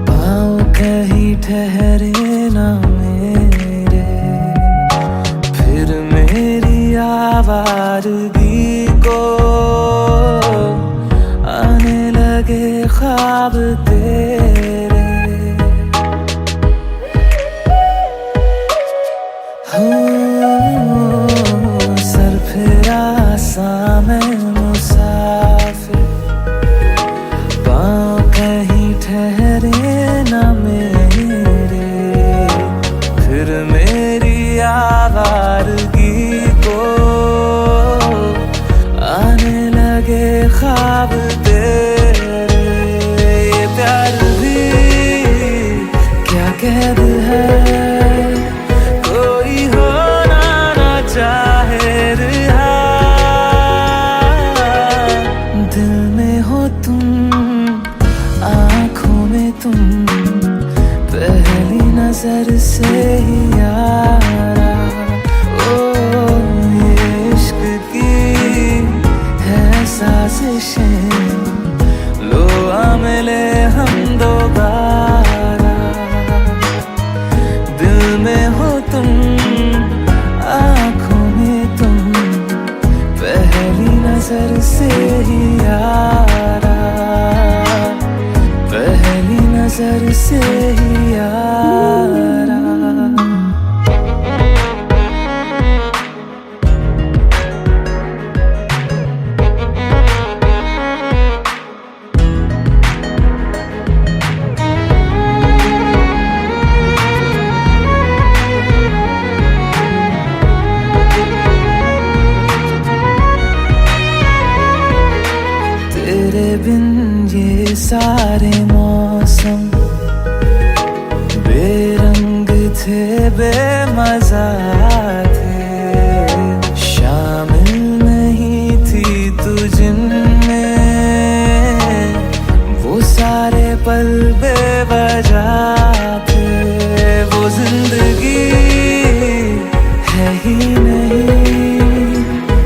S1: पाँव कहीं ठहरे ना मेरे। फिर मेरी आवारगी को आने लगे ख्वाब तेरे। सर फिरा सा मैं मुसाफिर, पाँव कहीं ठहरे ना मेरे। फिर मेरी आवारगी को आने लगे ख्वाब तेरे। ये प्यार भी क्या कैद है, कोई होना ना चाहे रिहा। दिल में हो तुम, आँखों में तुम, पहली नजर से ही यारा। ओ ये इश्क की है साजिशें, लो आ मिले हम दोबारा। दिल में हो तुम, आँखों में तुम, पहली नजर से ही यारा। पहली नजर से ही यारा। तेरे बिन ये सारे मौसम बेमजा थे, शामिल नहीं थी तू जिनमें, वो सारे पल बेवजह थे। वो जिंदगी है ही नहीं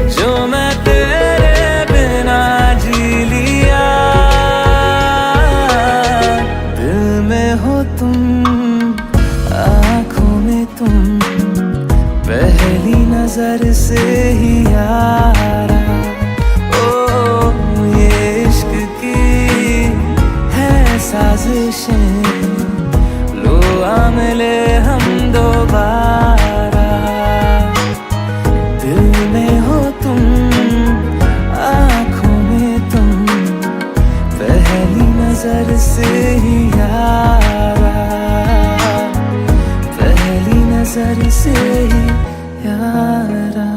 S1: जो मैं तेरे बिना जी लिया। दिल में हो तुम, आँखों में तुम, पहली नजर से ही यारा। ओ ये इश्क की है साजिशें, लो आ मिले हम दोबारा। दिल में हो तुम, आँखों में तुम, पहली नजर से ही यारा, पहली नजर से ही यारा।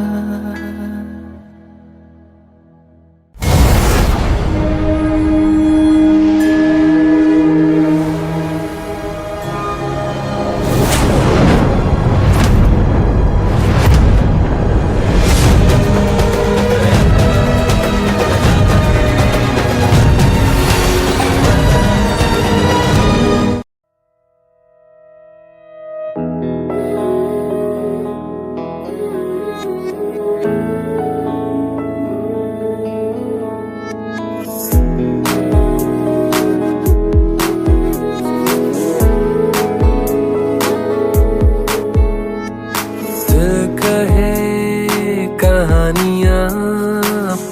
S10: कहानियां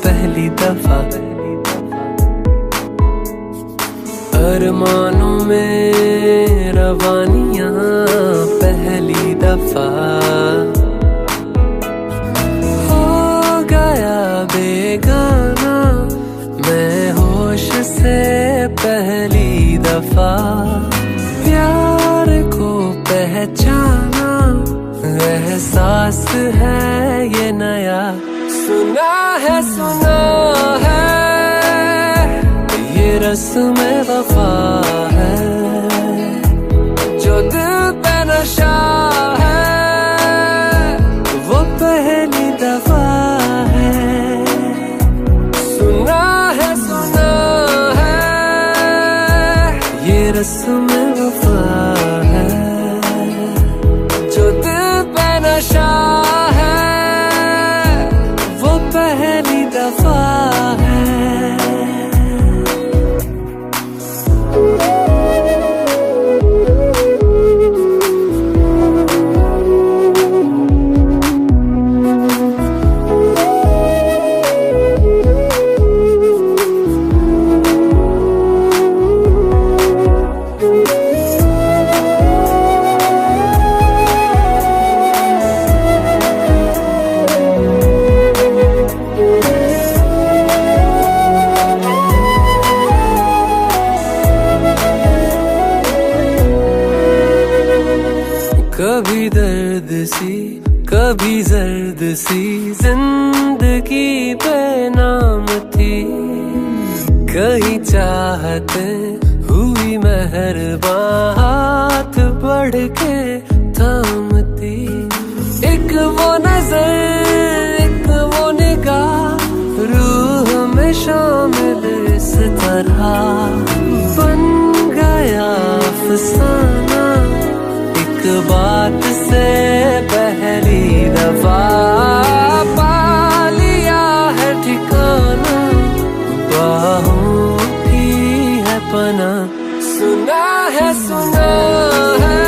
S10: पहली दफा, अरमानों में रवानियां पहली दफा। हो गया बेगाना मैं होश से पहली दफा, प्यार को पहचाना एहसास है ये नया। सुना है ये रस्म वफा है, जो दिल पे नशा है वो पहली दफा है। सुना है ये रस्म वफा है, जो दिल पे नशा है वो पहली दफा है। कभी दर्द सी कभी जर्द सी जिंदगी बेनाम थी, कहीं चाहते हुई मेहरबान हाथ बढ़ के थामती। एक वो नजर एक वो निगाह रूह में शामिल इस तरह बन गया अफसाना, एक बात से पहली दफा पा लिया है ठिकाना, बाहों की है पना। सुना है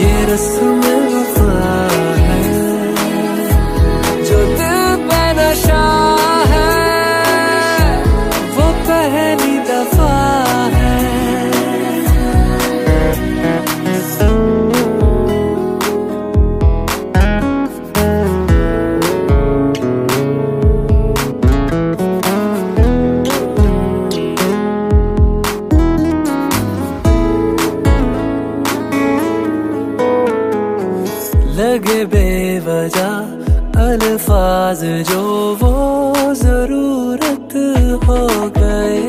S10: ये रस्म वफा है, जो दिल पे नशा है वो पहली दफा है। लगे बेवजह अल्फाज जो वो जरूरत हो गए,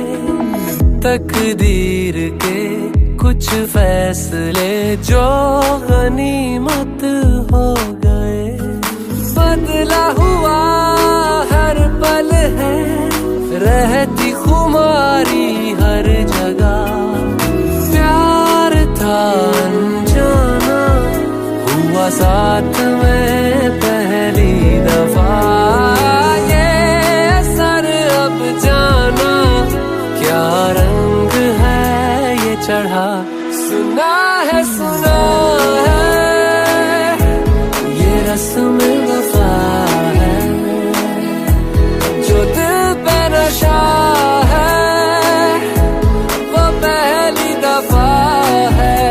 S10: तकदीर के कुछ कुछ फैसले जो गनीमत हो गए। बदला हुआ हर पल है, रहती खुमारी हर जगह। प्यार था अनजाना, हुआ साथ में पहली दफा। ये असर अब जाना, क्या रंग है ये चढ़ा। सुना है ये रस्म वफा है, जो दिल पे नशा है वो पहली दफा है।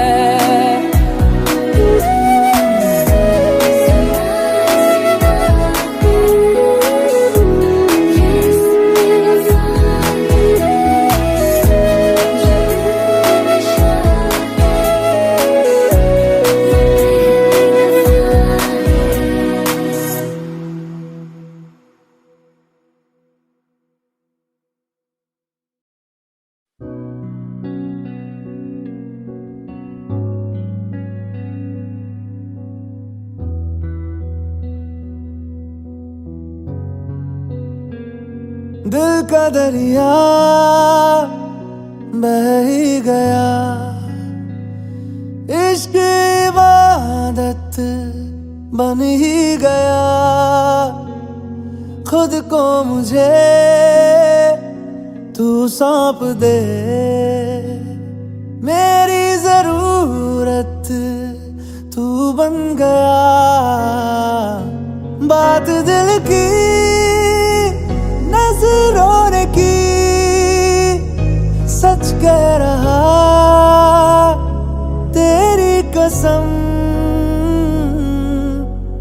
S1: दिल का दरिया बह ही गया, इश्क इबादत बन ही गया। खुद को मुझे तू सौंप दे, मेरी जरूरत तू बन गया। बात दिल की नजरों ने की, सच कह रहा तेरी कसम।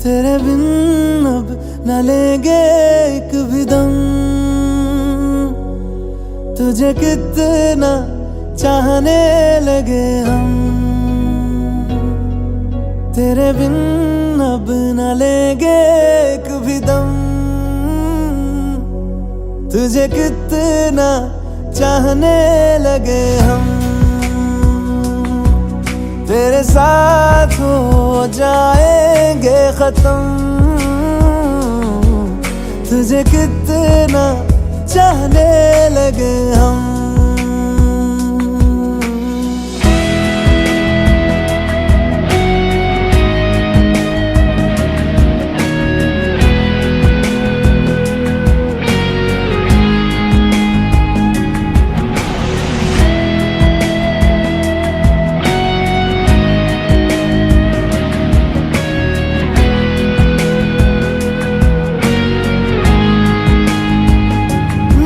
S1: तेरे बिन अब न लेंगे एक भी दम, तुझे कितना चाहने लगे हम। तेरे बिन अब न लेंगे एक भी दम, तुझे कितना चाहने लगे हम। तेरे साथ हो जाएंगे खत्म, तुझे कितना चाहने लगे हम।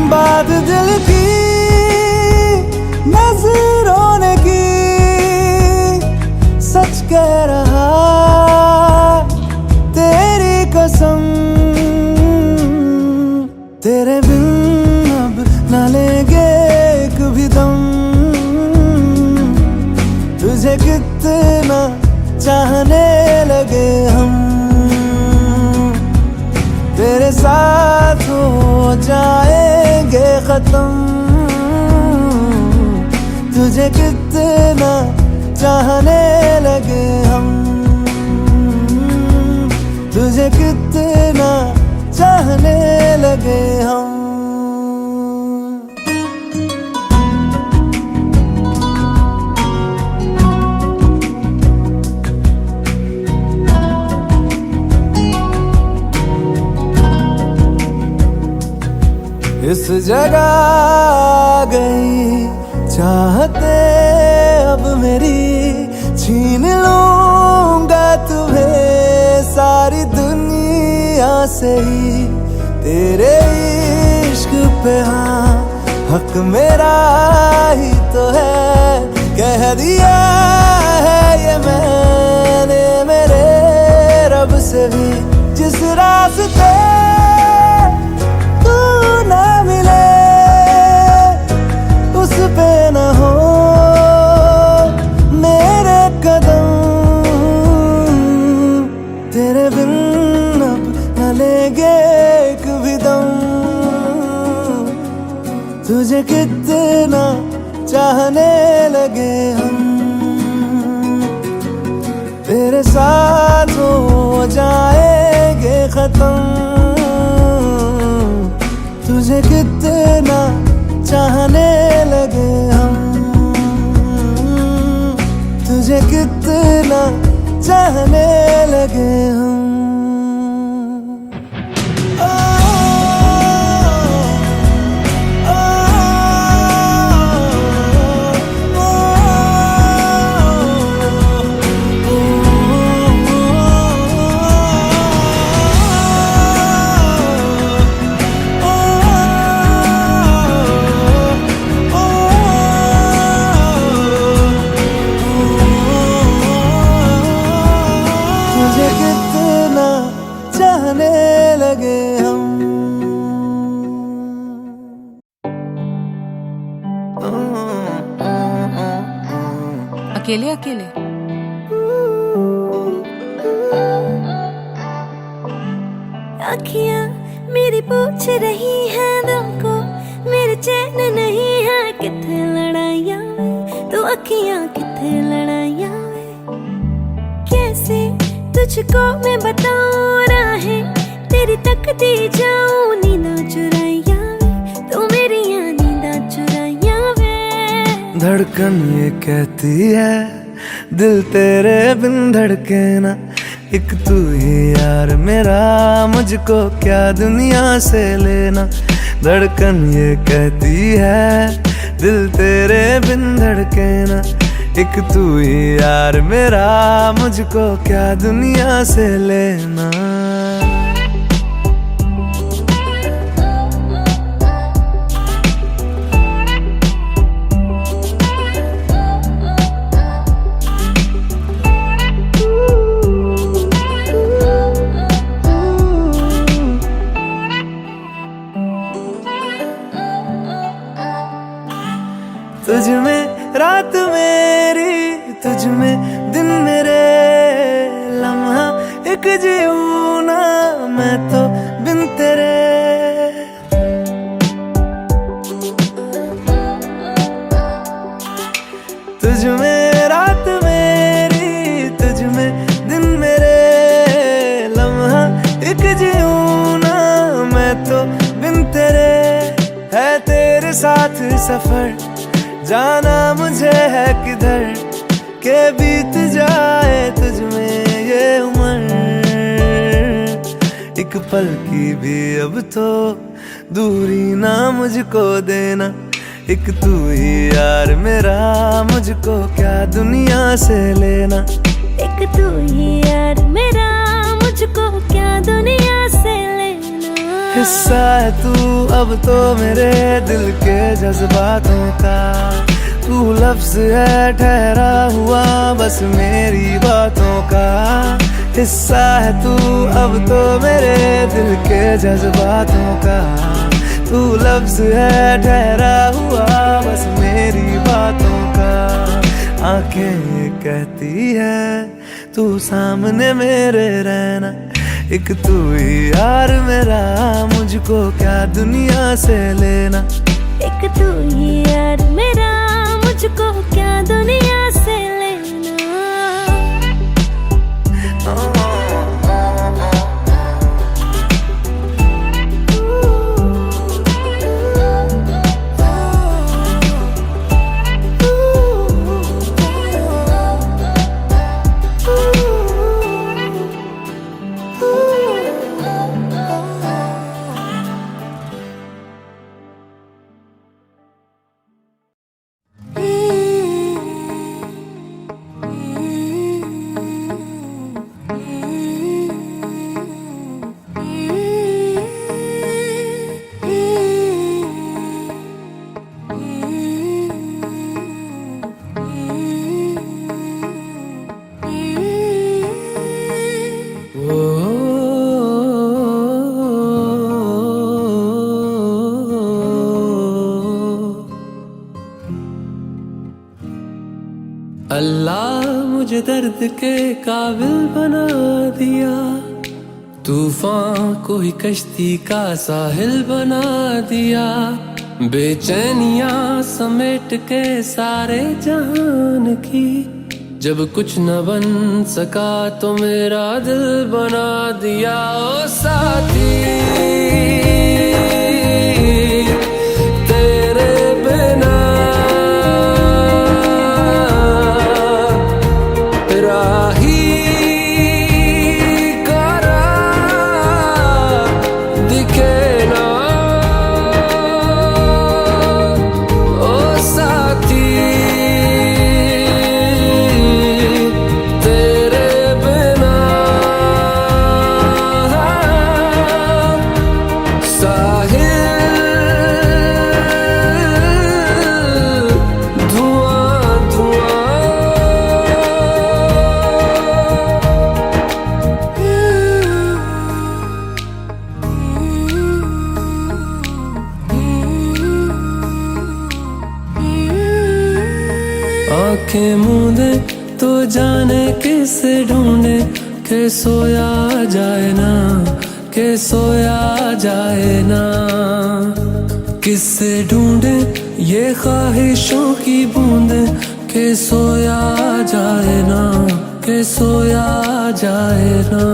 S1: बात दिल की नजरों ने की, सच कह रहा तेरी कसम। तेरे बिन अब न लेंगे एक भी दम, तुझे कितना चाहने लगे हम। तेरे साथ हो जाएंगे खत्म, तुझे कितना चाहने लगे हम। तुझे कितना चाहने लगे हम। इस जगह आ गई चाहते अब मेरी, छीन लूंगा तुम्हें सारी दुनिया से ही। तेरे इश्क पे हाँ हक मेरा ही तो है, कह दिया है ये मैंने मेरे रब से भी। जिस रास्ते पे न हो मेरे कदम, तेरे बिन अब न लेंगे एक भी दम। तुझे कितना चाहने लगे हम।
S4: तेरे साथ हो जाएंगे खत्म। तुझे कितना चाहने लगे हम, तुझे कितना चाहने लगे हम। तुझे कितना चाहने लगे हम।
S11: अकेले अकेले
S8: अखियां मेरी पूछ रही है दिल को, मेरे चैन नहीं है किथे लड़ाइयां वे, तो अखियां किथे लड़ाइयां वे। कैसे तुझको मैं बताऊं राहें तेरी तकती जाऊं, नींदा चुराइयां वे, तू मेरी नींदा चुराइयां वे।
S4: धड़कन ये कहती है दिल तेरे बिन धड़के ना, एक तू ही यार मेरा, मुझको क्या दुनिया से लेना। धड़कन ये कहती है दिल तेरे बिन धड़के ना, एक तू ही यार मेरा, मुझको क्या दुनिया से लेना। तुझ में रात मेरी, तुझ में दिन मेरे, लम्हा एक जीऊं ना मैं तो बिन तेरे। तुझ में रात मेरी, तुझ में दिन मेरे, लम्हा एक जीऊं ना मैं तो बिन तेरे। है तेरे साथ सफर जाना मुझे है किधर, के बीत जाए तुझ में ये उम्र। एक पल की भी अब तो दूरी ना मुझको देना, एक तू ही यार मेरा, मुझको क्या दुनिया से लेना।
S8: एक तू ही यार मेरा, मुझको क्या दुनिया से लेना।
S4: हिस्सा है तू अब तो मेरे दिल के जज्बातों का, तू लफ्ज है ठहरा हुआ बस मेरी बातों का। हिस्सा है तू अब तो मेरे दिल के जज्बातों का, तू लफ्ज है ठहरा हुआ बस मेरी बातों का। आंखें ये कहती है तू सामने मेरे रहना, एक तू ही यार मेरा, मुझको क्या दुनिया से लेना।
S8: एक तू ही यार मेरा, मुझको क्या दुनिया से लेना।
S9: अल्लाह मुझे दर्द के काबिल बना दिया, तूफान को ही कश्ती का साहिल बना दिया। बेचैनियां समेट के सारे जहान की जब कुछ न बन सका तो मेरा दिल बना दिया ओ साथी तेरे बिना राही करा दिखे ना ओ साथी आंखें मूंदे तो जाने किसे ढूंढे के सोया जाए ना के सोया जाए ना किससे ढूंढे ये ख्वाहिशों की बूंदे के सोया जाए ना के सोया जाए ना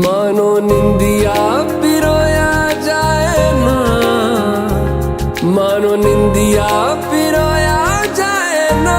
S9: मानो निंदिया पिरोया जाए ना मानो निंदिया पिरोया जाए ना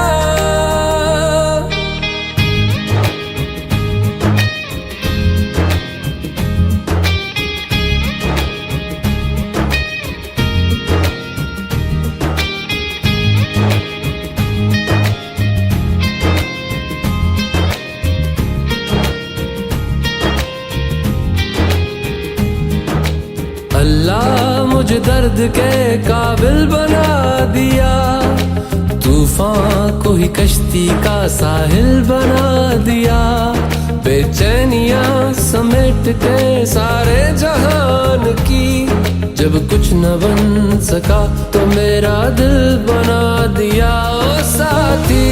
S9: अल्लाह मुझे दर्द के काबिल बना दिया तूफान को ही कश्ती का साहिल बना दिया बेचैनियां समेट के सारे जहान की जब कुछ न बन सका तो मेरा दिल बना दिया ओ साथी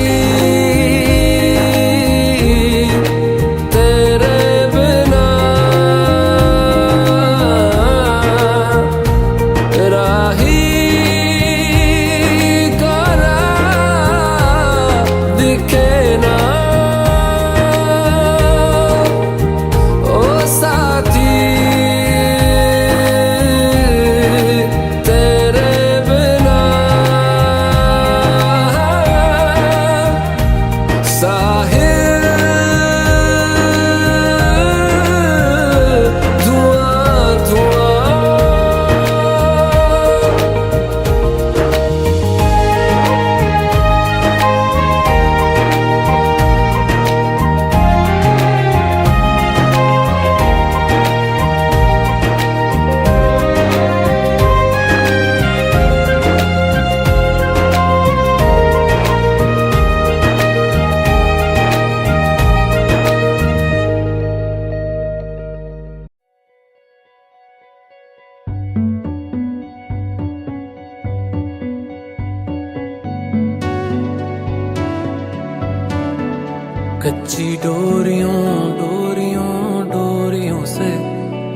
S9: कच्ची डोरियों डोरियों डोरियों से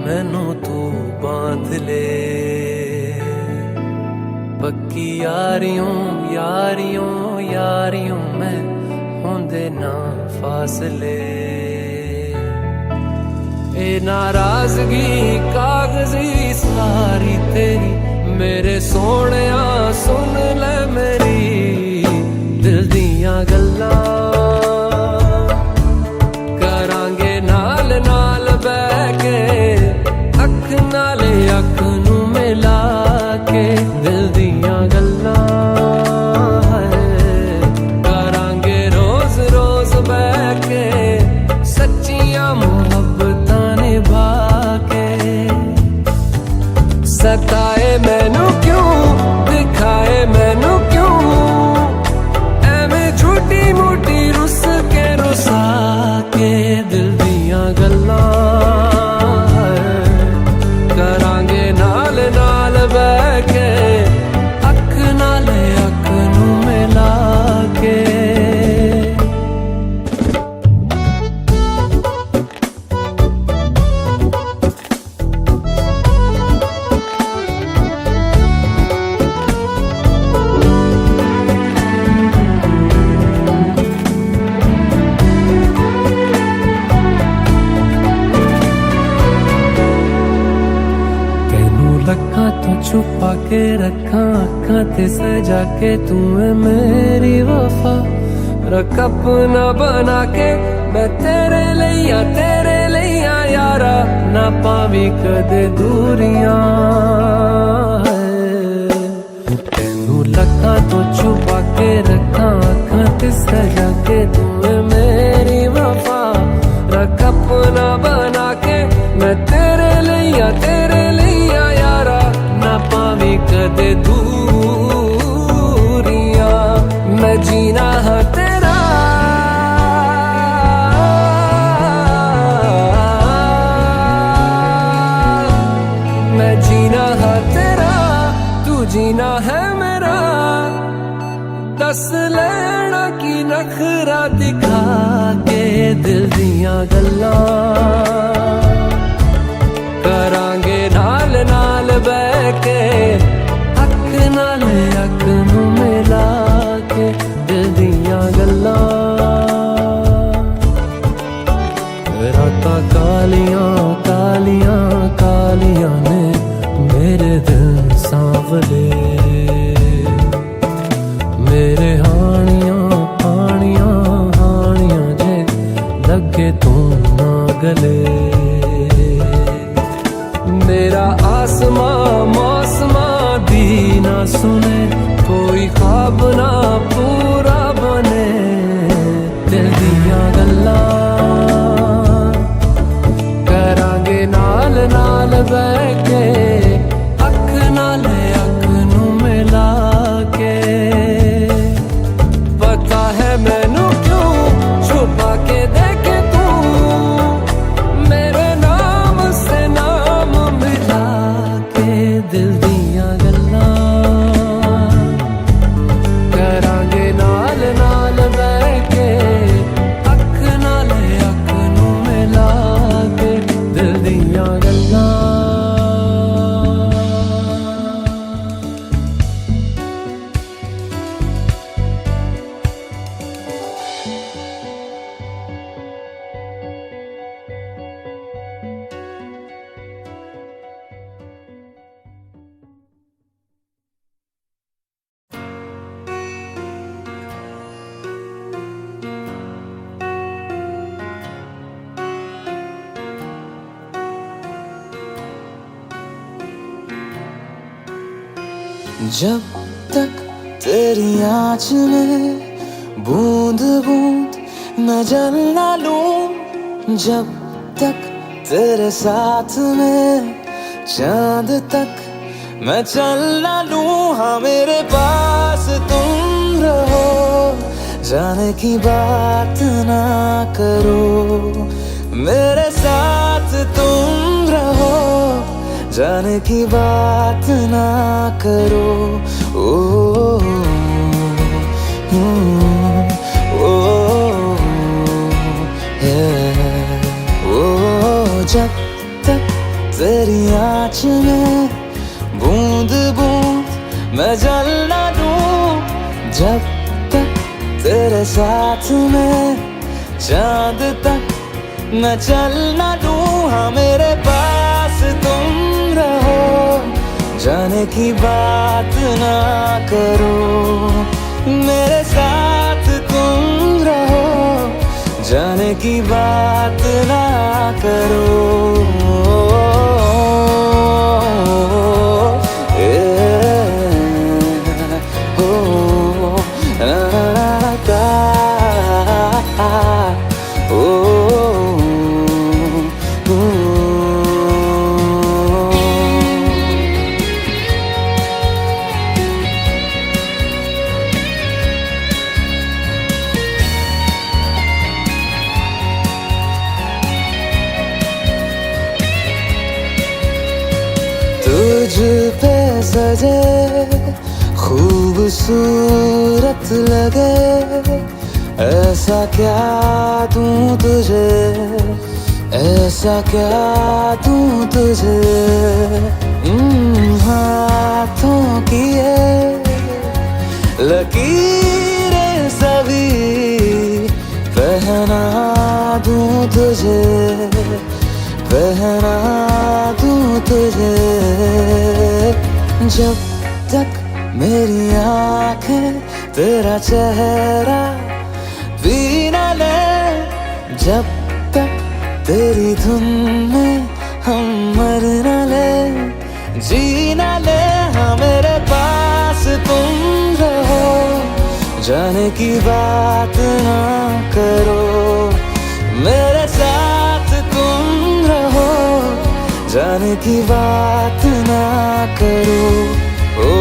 S9: मैनू तू बांध ले पक्की यारियों यारियों यारियों में होंदे ना फासले ए नाराजगी कागजी सारी तेरी मेरे सोहणिया सुन ले मेरी दिल दियां गल्लां अख नू मिला के दिल दियां गल्लां करांगे रोज रोज बैठ के सच्चियां मुहब्बतां निभा के सताए मैनू क्यों दिखाए मैनू क्यों एवें झूठी मूठी रुस के रखा अखां ते सजा के तू है मेरी वफा रख अपना बना के मैं तेरे लिया यारा ना पावी कदे दूरियां तेनू लखा तो छुपा के रखा अखां ते सजा के तू है मेरी वफा रख अपना बना के मैं तेरे लिया यारा ना पावी कदे दूरियां मैं जीना है तेरा मैं जीना है तेरा तू जीना है मेरा दस लेना की नखरा दिखा के दिल दियां गल्लां करांगे नाल नाल बह के अख नाल अख नू मिला के दिल दियां गल्लां रातां कालियां कालियां कालियां ने मेरे दिल सांवले मेरे हानियां हानियां हानियां जे लगे तू ना गले मेरा आसमां मौसमां दी ना सुने कोई ख्वाब ना पूरा बने दिल दियां गल्लां करांगे नाल नाल बह के अख नाल अख नू मिला के पता है मैनू क्यों छुपा के देखे तू मेरे नाम से नाम मिला के दिल दियां गल्लां करांगे नाल नाल बह के अख नाल अख नू मिला के दिल दियां गल्लां
S4: जब तक तेरी आँच में बूंद बूंद मैं जल ना लूं जब तक तेरे साथ में चांद तक मैं चल ना लूं हाँ मेरे पास तुम रहो जाने की बात ना करो मेरे साथ तुम रहो जाने की बात ना करो ओ, जब तक तेरी आँच में बूंद बूंद मैं जल ना लूं जब तक तेरे साथ में चांद तक मैं चल ना लूं हाँ मेरे पास तुम रहो जाने की बात ना करो मेरे साथ तुम रहो जाने की बात ना करो तुझ पे सजे खूबसूरत लगे ऐसा क्या दूं तुझे ऐसा क्या दूं तुझे हाथों की ये लकीरें सभी पहना दूं तुझे पहना दूं तुझे जब मेरी आंखें तेरा चेहरा पी ना ले जब तक तेरी धुन में हम मर न ले जी ना ले। हाँ मेरे पास तुम रहो जाने की बात ना करो मेरे साथ तुम रहो जाने की बात ना करो। ओ